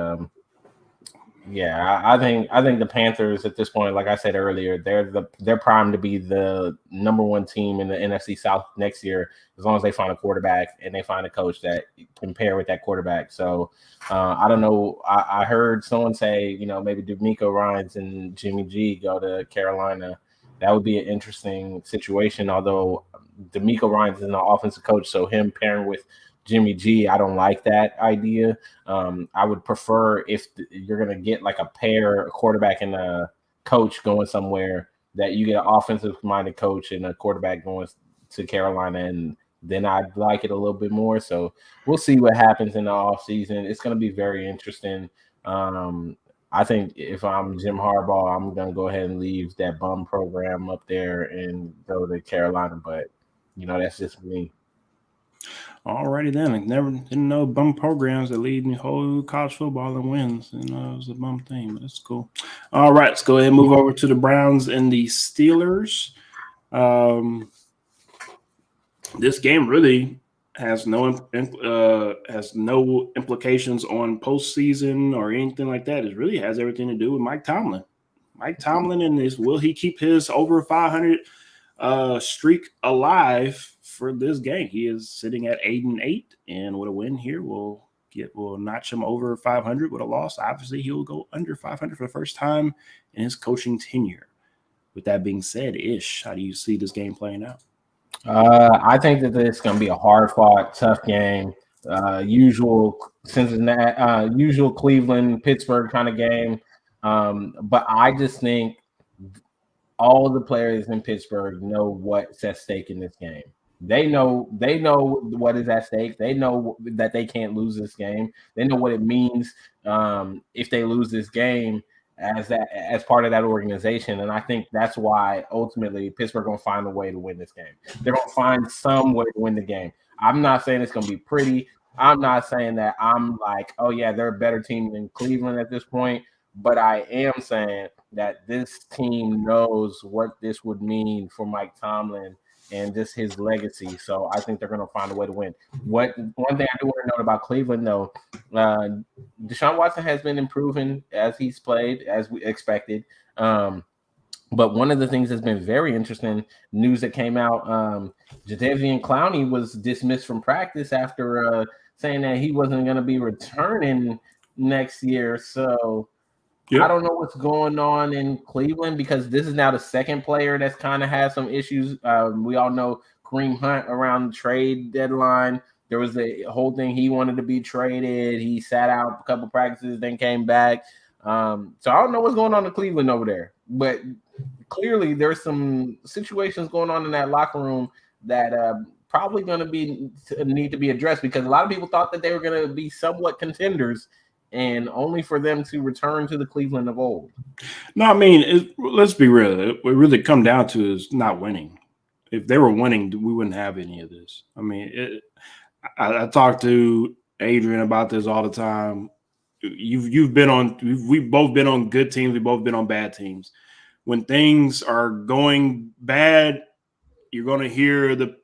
yeah, I think the Panthers at this point, like I said earlier, they're primed to be the number one team in the NFC South next year, as long as they find a quarterback and they find a coach that can pair with that quarterback. So I don't know. I heard someone say, maybe D'Amico Ryans and Jimmy G go to Carolina. That would be an interesting situation. Although D'Amico Ryans is an offensive coach, so him pairing with Jimmy G, I don't like that idea. I would prefer if you're going to get like a quarterback and a coach going somewhere, that you get an offensive-minded coach and a quarterback going to Carolina, and then I'd like it a little bit more. So we'll see what happens in the offseason. It's going to be very interesting. I think if I'm Jim Harbaugh, I'm going to go ahead and leave that bum program up there and go to Carolina, but, that's just me. Alrighty then. I didn't know bum programs that lead in the whole college football and wins. It was a bum thing, but that's cool. All right, let's go ahead and move over to the Browns and the Steelers. This game really has no implications on postseason or anything like that. It really has everything to do with Mike Tomlin. Mike Tomlin and will he keep his over 500 streak alive for this game? He is sitting at 8-8, and with a win here, will notch him over 500. With a loss, obviously he'll go under 500 for the first time in his coaching tenure. With that being said, Ish, how do you see this game playing out? I think that it's going to be a hard-fought, tough game. Usual Cincinnati, usual Cleveland, Pittsburgh kind of game. But I just think all the players in Pittsburgh know what's at stake in this game. They know what is at stake. They know that they can't lose this game. They know what it means if they lose this game as part of that organization. And I think that's why ultimately Pittsburgh going to find a way to win this game. They're going to find some way to win the game. I'm not saying it's going to be pretty. I'm not saying that I'm like, oh yeah, they're a better team than Cleveland at this point. But I am saying that this team knows what this would mean for Mike Tomlin and just his legacy. So I think they're going to find a way to win. One thing I do want to note about Cleveland, though, Deshaun Watson has been improving as he's played, as we expected. But one of the things that's been very interesting news that came out, Jadeveon Clowney was dismissed from practice after saying that he wasn't going to be returning next year. So yep. I don't know what's going on in Cleveland, because this is now the second player that's kind of had some issues. We all know Kareem Hunt around the trade deadline. There was the whole thing. He wanted to be traded. He sat out a couple practices, then came back. So I don't know what's going on in Cleveland over there. But clearly there's some situations going on in that locker room that probably going to need to be addressed, because a lot of people thought that they were going to be somewhat contenders, and only for them to return to the Cleveland of old. No, I mean, let's be real. What really come down to is not winning. If they were winning, we wouldn't have any of this. I mean, I talk to Adrian about this all the time. We've both been on good teams. We've both been on bad teams. When things are going bad, you're going to hear the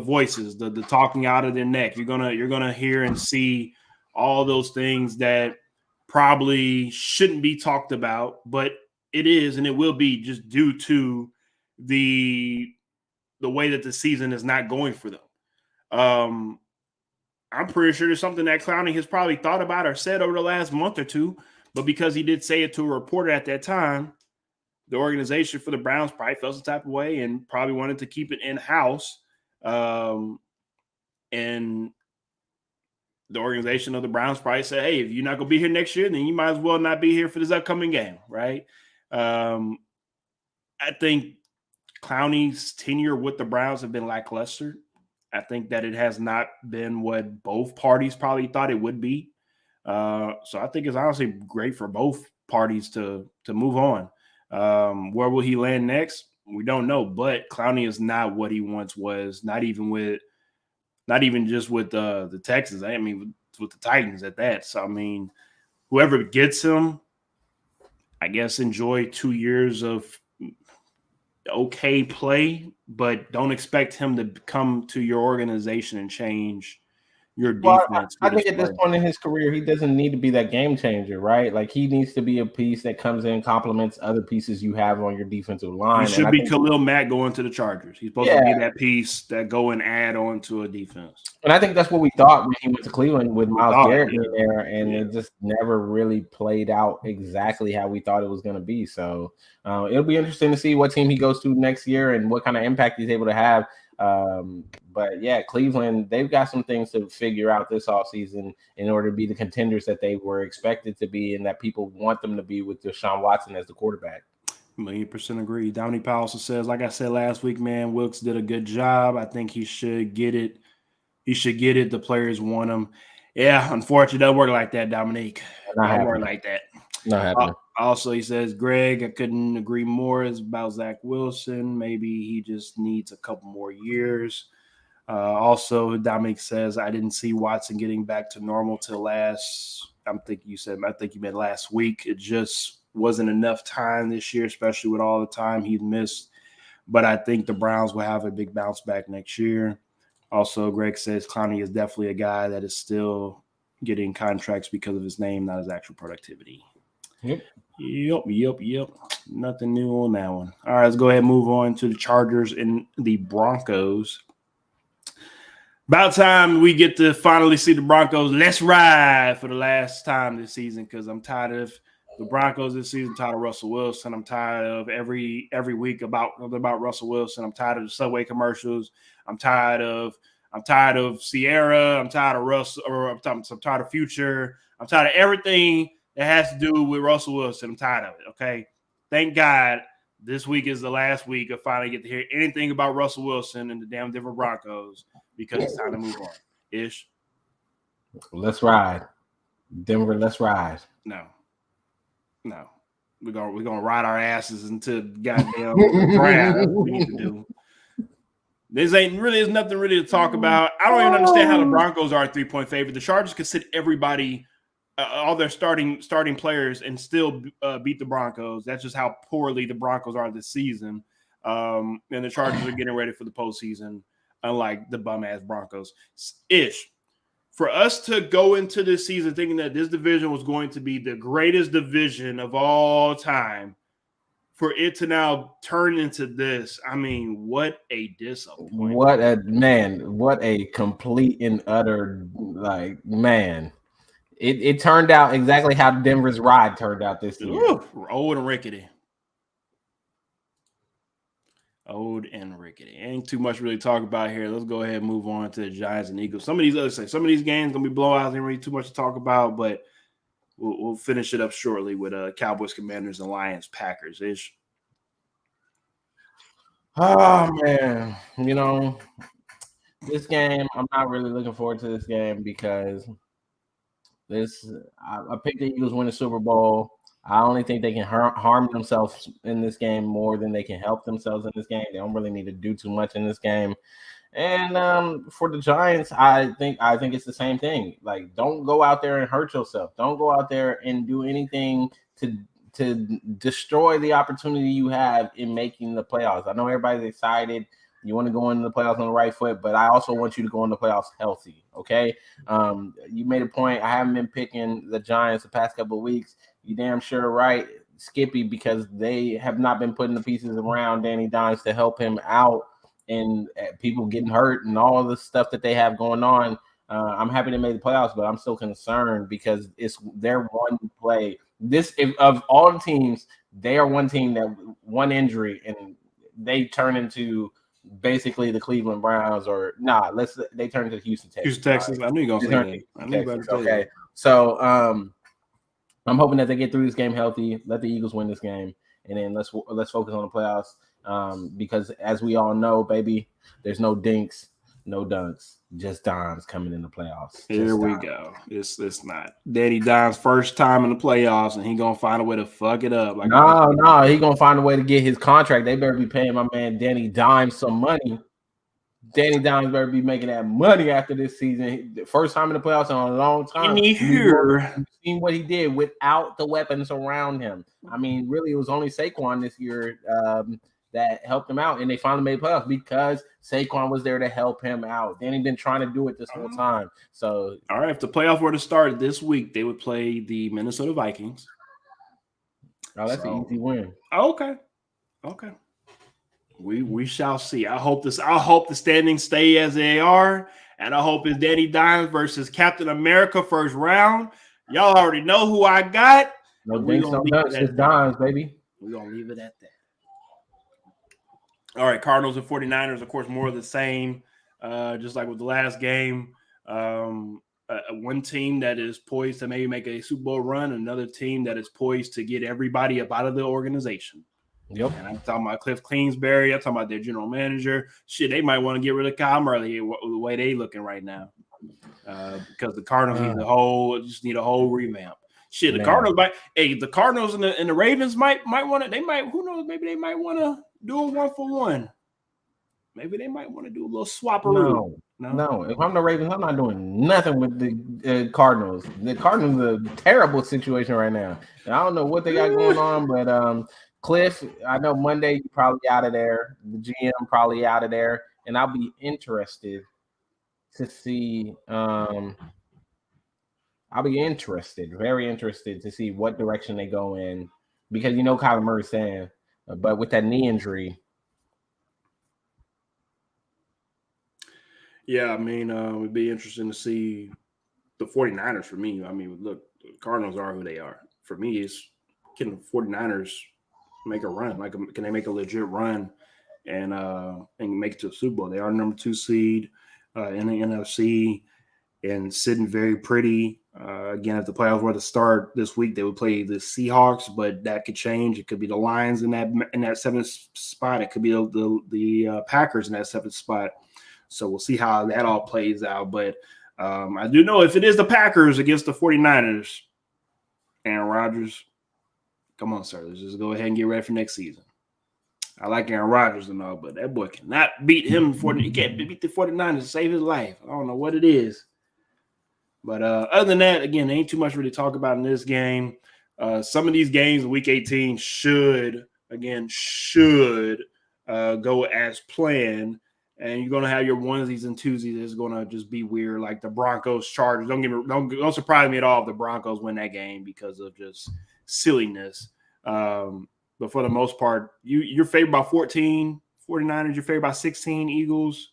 voices, the talking out of their neck. You're gonna hear and see all those things that probably shouldn't be talked about, but it is, and it will be just due to the way that the season is not going for them. I'm pretty sure there's something that Clowney has probably thought about or said over the last month or two, but because he did say it to a reporter at that time, the organization for the Browns probably felt some type of way and probably wanted to keep it in-house. And the organization of the Browns probably said, hey, if you're not going to be here next year, then you might as well not be here for this upcoming game, right? I think Clowney's tenure with the Browns have been lackluster. I think that it has not been what both parties probably thought it would be. So I think it's honestly great for both parties to move on. Where will he land next? We don't know, but Clowney is not what he once was, not even just with the Texans. I mean, with the Titans at that. So, I mean, whoever gets him, I guess enjoy 2 years of okay play, but don't expect him to come to your organization and change your defense. I think at this point in his career, he doesn't need to be that game changer, right? Like he needs to be a piece that comes in, complements other pieces you have on your defensive line. He should be Khalil Mack going to the Chargers. He's supposed to be that piece that go and add on to a defense. And I think that's what we thought when he went to Cleveland with Myles Garrett in there, and it just never really played out exactly how we thought it was going to be. So it'll be interesting to see what team he goes to next year and what kind of impact he's able to have. But yeah, Cleveland, they've got some things to figure out this offseason in order to be the contenders that they were expected to be and that people want them to be with Deshaun Watson as the quarterback. 1,000,000% agree. Dominique Powell also says, like I said last week, man, Wilkes did a good job. I think he should get it. He should get it. The players want him. Yeah, unfortunately, it doesn't work like that, Dominique. Don't work like that. Not happening. Also, he says, Greg, I couldn't agree more. It's about Zach Wilson. Maybe he just needs a couple more years. Also, Dominic says, I didn't see Watson getting back to normal till I think you meant last week. It just wasn't enough time this year, especially with all the time he missed. But I think the Browns will have a big bounce back next year. Also, Greg says Clowney is definitely a guy that is still getting contracts because of his name, not his actual productivity. Yep. Nothing new on that one. All right, let's go ahead and move on to the Chargers and the Broncos. About time we get to finally see the Broncos. Let's ride for the last time this season because I'm tired of the Broncos this season. I'm tired of Russell Wilson. I'm tired of every week about Russell Wilson. I'm tired of the Subway commercials. I'm tired of Sierra. I'm tired of Russell. I'm tired of Future. I'm tired of everything that has to do with Russell Wilson. I'm tired of it. Okay, thank God this week is the last week of finally get to hear anything about Russell Wilson and the damn Denver Broncos because it's time to move on. Ish. Let's ride, Denver. Let's ride. No. We're gonna ride our asses into goddamn ground. That's what we need to do. There's nothing really to talk about. I don't even understand how the Broncos are a 3-point favorite. The Chargers could sit everybody, all their starting players, and still beat the Broncos. That's just how poorly the Broncos are this season. And the Chargers are getting ready for the postseason, unlike the bum-ass Broncos. Ish. For us to go into this season thinking that this division was going to be the greatest division of all time, for it to now turn into this, I mean, what a disappointment. What a complete and utter, It turned out exactly how Denver's ride turned out this year. Old and rickety. Ain't too much really to talk about here. Let's go ahead and move on to the Giants and Eagles. Some of these games gonna be blowouts. Ain't really too much to talk about, but we'll finish it up shortly with Cowboys, Commanders, and Lions, Packers ish. Oh man, this game, I'm not really looking forward to this game because I picked the Eagles win the Super Bowl. I only think they can harm themselves in this game more than they can help themselves in this game. They don't really need to do too much in this game. And for the Giants, I think it's the same thing. Like, don't go out there and hurt yourself. Don't go out there and do anything to destroy the opportunity you have in making the playoffs. I know everybody's excited You want to go into the playoffs on the right foot, but I also want you to go in the playoffs healthy. Okay. You made a point. I haven't been picking the Giants the past couple of weeks. You damn sure right, Skippy, because they have not been putting the pieces around Danny Dimes to help him out, and people getting hurt and all the stuff that they have going on. I'm happy they made the playoffs, but I'm still concerned because it's their one play. Of all the teams, they are one team that one injury and they turn into basically the Cleveland Browns, or they turn into Houston Texans. Houston Texans. Right? I knew you were gonna say that. I knew you were about to say that. So I'm hoping that they get through this game healthy. Let the Eagles win this game, and then let's focus on the playoffs. Because as we all know, baby, there's no dinks, no dunks, just dimes coming in the playoffs. Here we go. It's not Danny Dimes' first time in the playoffs, and he gonna find a way to fuck it up. No, he gonna find a way to get his contract. They better be paying my man Danny Dimes some money. Danny Dimes better be making that money after this season. The first time in the playoffs in a long time. You've seen what he did without the weapons around him. I mean, really, it was only Saquon this year that helped him out, and they finally made playoffs because Saquon was there to help him out. Danny been trying to do it this whole time. So, all right, if the playoffs were to start this week, they would play the Minnesota Vikings. Oh, that's an easy win. Okay. We shall see. I hope the standings stay as they are, and I hope it's Danny Dimes versus Captain America first round. Y'all already know who I got. No dinks, no dunks, just Dimes, baby. We're gonna leave it at that. All right, Cardinals and 49ers, of course, more of the same. Just like with the last game. One team that is poised to maybe make a Super Bowl run, another team that is poised to get everybody up out of the organization. Yep. And I'm talking about Cliff Kingsbury. I'm talking about their general manager. Shit, they might want to get rid of Kyle Murray the way they looking right now. Because the Cardinals need a whole revamp. Shit, the Cardinals the Cardinals and the Ravens might want to. Who knows? Maybe they might want to do a 1-for-1. Maybe they might want to do a little swapperoo. No. If I'm the Ravens, I'm not doing nothing with the Cardinals. The Cardinals are a terrible situation right now. And I don't know what they got going on, but Cliff, I know Monday you're probably out of there. The GM probably out of there, and I'll be interested to see. I'll be very interested to see what direction they go in, because Kyler Murray's saying, but with that knee injury. Yeah, I mean, it'd be interesting to see the 49ers for me. I mean, look, the Cardinals are who they are. For me, it's can the 49ers make a run? Can they make a legit run and make it to the Super Bowl? They are number 2 seed in the NFC and sitting very pretty. Again, if the playoffs were to start this week, they would play the Seahawks, but that could change. It could be the Lions in that 7th spot. It could be the Packers in that 7th spot. So we'll see how that all plays out. But I do know if it is the Packers against the 49ers, Aaron Rodgers, come on, sir. Let's just go ahead and get ready for next season. I like Aaron Rodgers and all, but that boy cannot beat him. He can't beat the 49ers to save his life. I don't know what it is. But other than that, again, there ain't too much really to talk about in this game. Some of these games in Week 18 should go as planned. And you're gonna have your onesies and twosies that's gonna just be weird, like the Broncos Chargers. Don't surprise me at all if the Broncos win that game because of just silliness. But for the most part, you're favored by 14. 49ers, you're favored by 16. Eagles,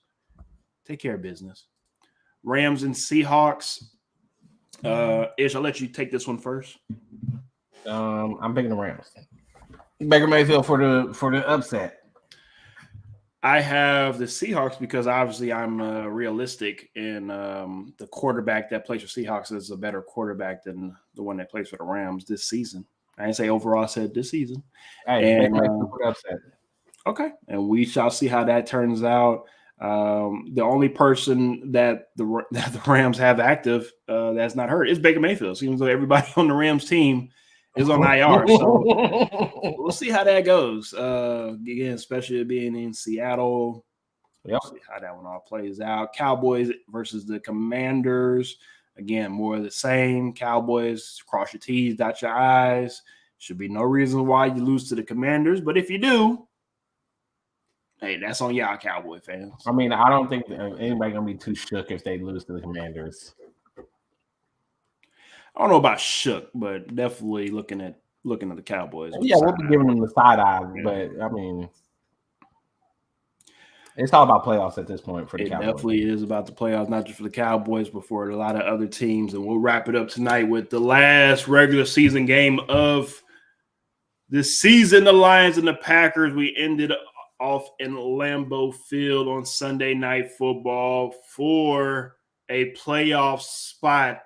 take care of business. Rams and Seahawks. Ish, I'll let you take this one first. I'm picking the Rams. Baker Mayfield for the upset. I have the Seahawks because obviously I'm realistic, and the quarterback that plays for Seahawks is a better quarterback than the one that plays for the Rams this season. I didn't say overall, I said this season. Hey, okay, and we shall see how that turns out. The only person that the Rams have active that's not hurt is Baker Mayfield. Seems like everybody on the Rams team is on IR, so we'll see how that goes. Again, especially being in Seattle. We'll see how that one all plays out. Cowboys versus the Commanders. Again, more of the same. Cowboys, cross your T's, dot your I's. Should be no reason why you lose to the Commanders, but if you do, Hey, that's on y'all, Cowboy fans. I mean, I don't think anybody gonna be too shook if they lose to the Commanders. I don't know about shook, but definitely looking at the Cowboys. Yeah, we'll be giving them the side eye, but I mean, it's all about playoffs at this point for the Cowboys. It definitely is about the playoffs, not just for the Cowboys, but for a lot of other teams. And we'll wrap it up tonight with the last regular season game of the season. The Lions and the Packers. We ended off in Lambeau Field on Sunday Night Football for a playoff spot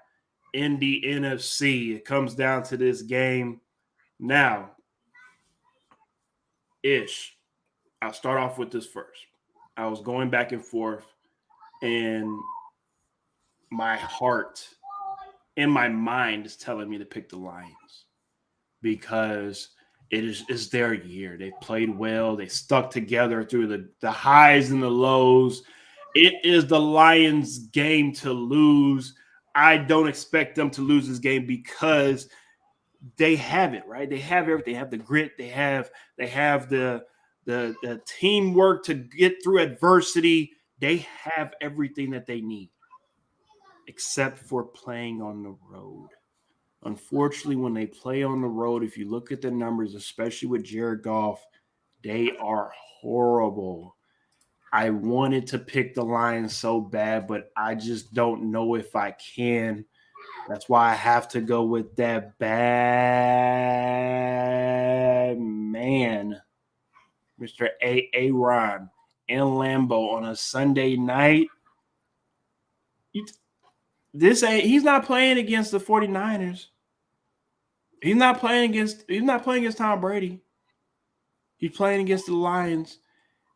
in the NFC. It comes down to this game. Now, I'll start off with this first. I was going back and forth, and my heart and my mind is telling me to pick the Lions because it's their year. They played well. They stuck together through the highs and the lows. It is the Lions' game to lose. I don't expect them to lose this game because they have it, right? They have everything. They have the grit. They have the teamwork to get through adversity. They have everything that they need, except for playing on the road. Unfortunately, when they play on the road, if you look at the numbers, especially with Jared Goff, they are horrible. I wanted to pick the Lions so bad, but I just don't know if I can. That's why I have to go with that bad man, Mr. Aaron in Lambeau on a Sunday night. He's not playing against the 49ers. He's not playing against Tom Brady. He's playing against the Lions.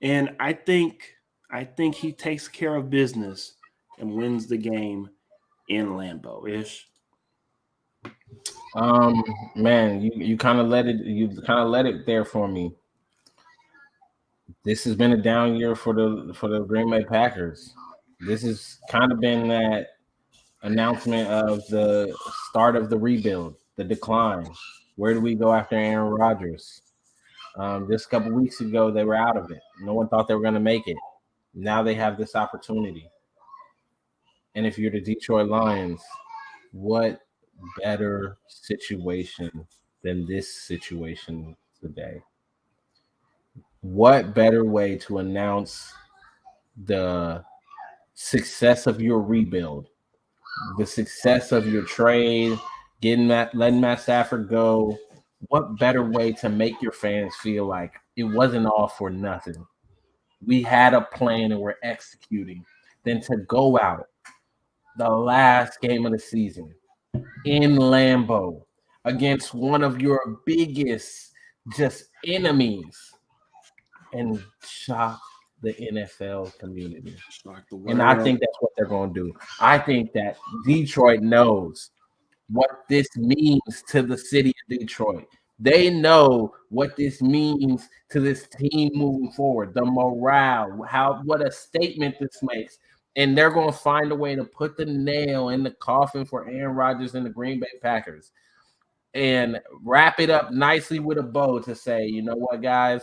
And I think he takes care of business and wins the game in Lambeau-ish. Man, you kind of let it there for me. This has been a down year for the Green Bay Packers. This has kind of been that announcement of the start of the rebuild, the decline. Where do we go after Aaron Rodgers? Just a couple weeks ago, they were out of it. No one thought they were going to make it. Now they have this opportunity. And if you're the Detroit Lions, what better situation than this situation today? What better way to announce the success of your rebuild, the success of your trade, letting Matt Stafford go? What better way to make your fans feel like it wasn't all for nothing? We had a plan and we're executing than to go out the last game of the season in Lambeau against one of your biggest just enemies and shock the NFL community. And I think that's what they're going to do. I think that Detroit knows what this means to the city of Detroit. They know what this means to this team moving forward, the morale, what a statement this makes. And they're going to find a way to put the nail in the coffin for Aaron Rodgers and the Green Bay Packers and wrap it up nicely with a bow to say, you know what, guys?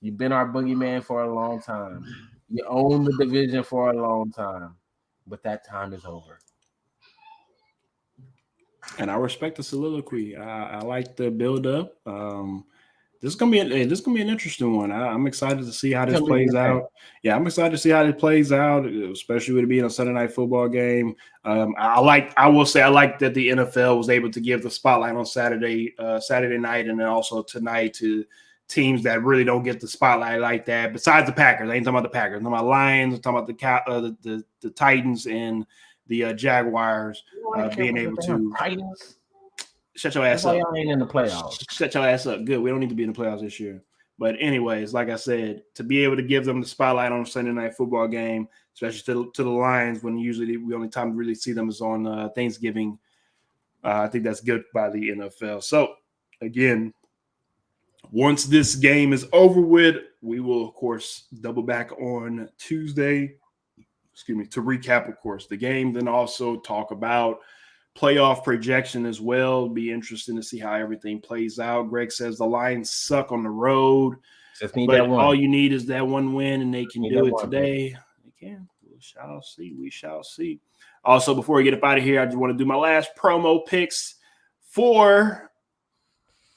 You've been our boogeyman for a long time. You own the division for a long time, but that time is over. And I respect the soliloquy. I like the build up. This is gonna be an interesting one. I'm excited to see how this plays out. Yeah, I'm excited to see how it plays out, especially with it being a Sunday night football game. I like that the NFL was able to give the spotlight on Saturday night, and then also tonight to teams that really don't get the spotlight like that. Besides the Packers, I ain't talking about the Packers. I'm talking about Lions. I'm talking about the Titans and the Jaguars being able to. Titans. Shut your ass up. Y'all ain't in the playoffs. Shut your ass up. Good. We don't need to be in the playoffs this year. But anyways, like I said, to be able to give them the spotlight on a Sunday night football game, especially to the Lions, when usually we only time to really see them is on Thanksgiving, I think that's good by the NFL. So again, once this game is over with, we will of course double back on Tuesday. To recap, of course, the game. Then also talk about playoff projection as well. Be interesting to see how everything plays out. Greg says the Lions suck on the road. Just need But that one. all you need is that one win, and they can Need do that it one, today. They can. We shall see. We shall see. Also, before we get up out of here, I just want to do my last promo picks for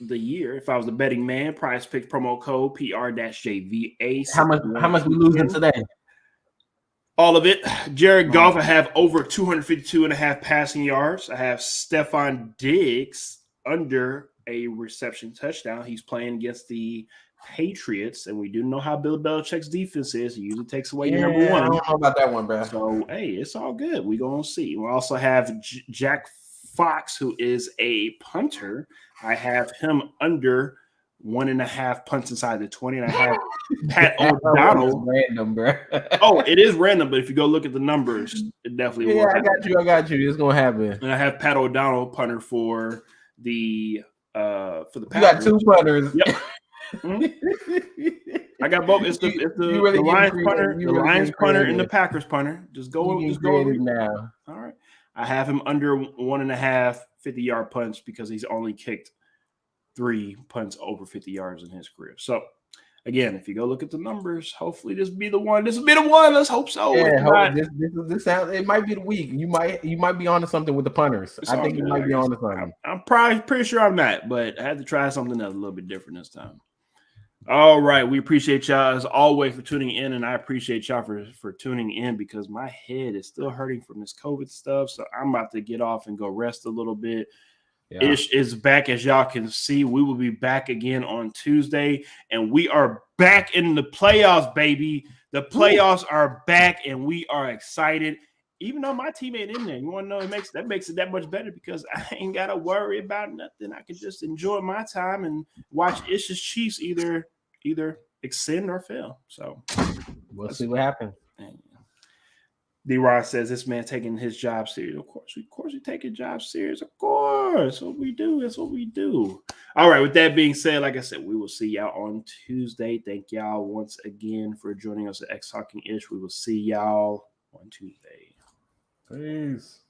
the year. If I was the betting man, Prize Picks promo code PR-JVA. How much we losing today? All of it. Jared Goff, I have over 252.5 passing yards. I have Stephon Diggs under a reception touchdown. He's playing against the Patriots, and we do know how Bill Belichick's defense is. He usually takes away your number one. I don't know about that one, bro. So, hey, it's all good. We're going to see. We also have Jack Fox, who is a punter. I have him under 1.5 punts inside the 20, and I have Pat O'Donnell. Random, bro. Oh, it is random, but if you go look at the numbers, it definitely will. I got you. It's gonna happen. And I have Pat O'Donnell punter for the Packers. You got two punters. Yep. I got both. It's the Lions punter, the Lions punter, and the Packers punter. Just go now. All right. I have him under 1.5 50-yard punts because he's only kicked 3 punts over 50 yards in his career. So again, if you go look at the numbers, hopefully this will be the one. This will be the one. Let's hope so. Yeah, this sounds. It might be the week. You might be onto something with the punters. I think you might be onto something. I'm probably pretty sure I'm not, but I had to try something that's a little bit different this time. All right, we appreciate y'all as always for tuning in, and I appreciate y'all for tuning in because my head is still hurting from this COVID stuff. So I'm about to get off and go rest a little bit. Yeah. Ish is back, as y'all can see. We will be back again on Tuesday, and we are back in the playoffs, baby. The playoffs are back, and we are excited. Even though my team ain't in there, you want to know that makes it that much better because I ain't got to worry about nothing. I can just enjoy my time and watch Ish's Chiefs either extend or fail. So we'll see what happens. D-Rod says this man taking his job serious. Of course we take a job serious. Of course. What we do is what we do. All right. With that being said, like I said, we will see y'all on Tuesday. Thank y'all once again for joining us at XtalknIsh. We will see y'all on Tuesday. Peace.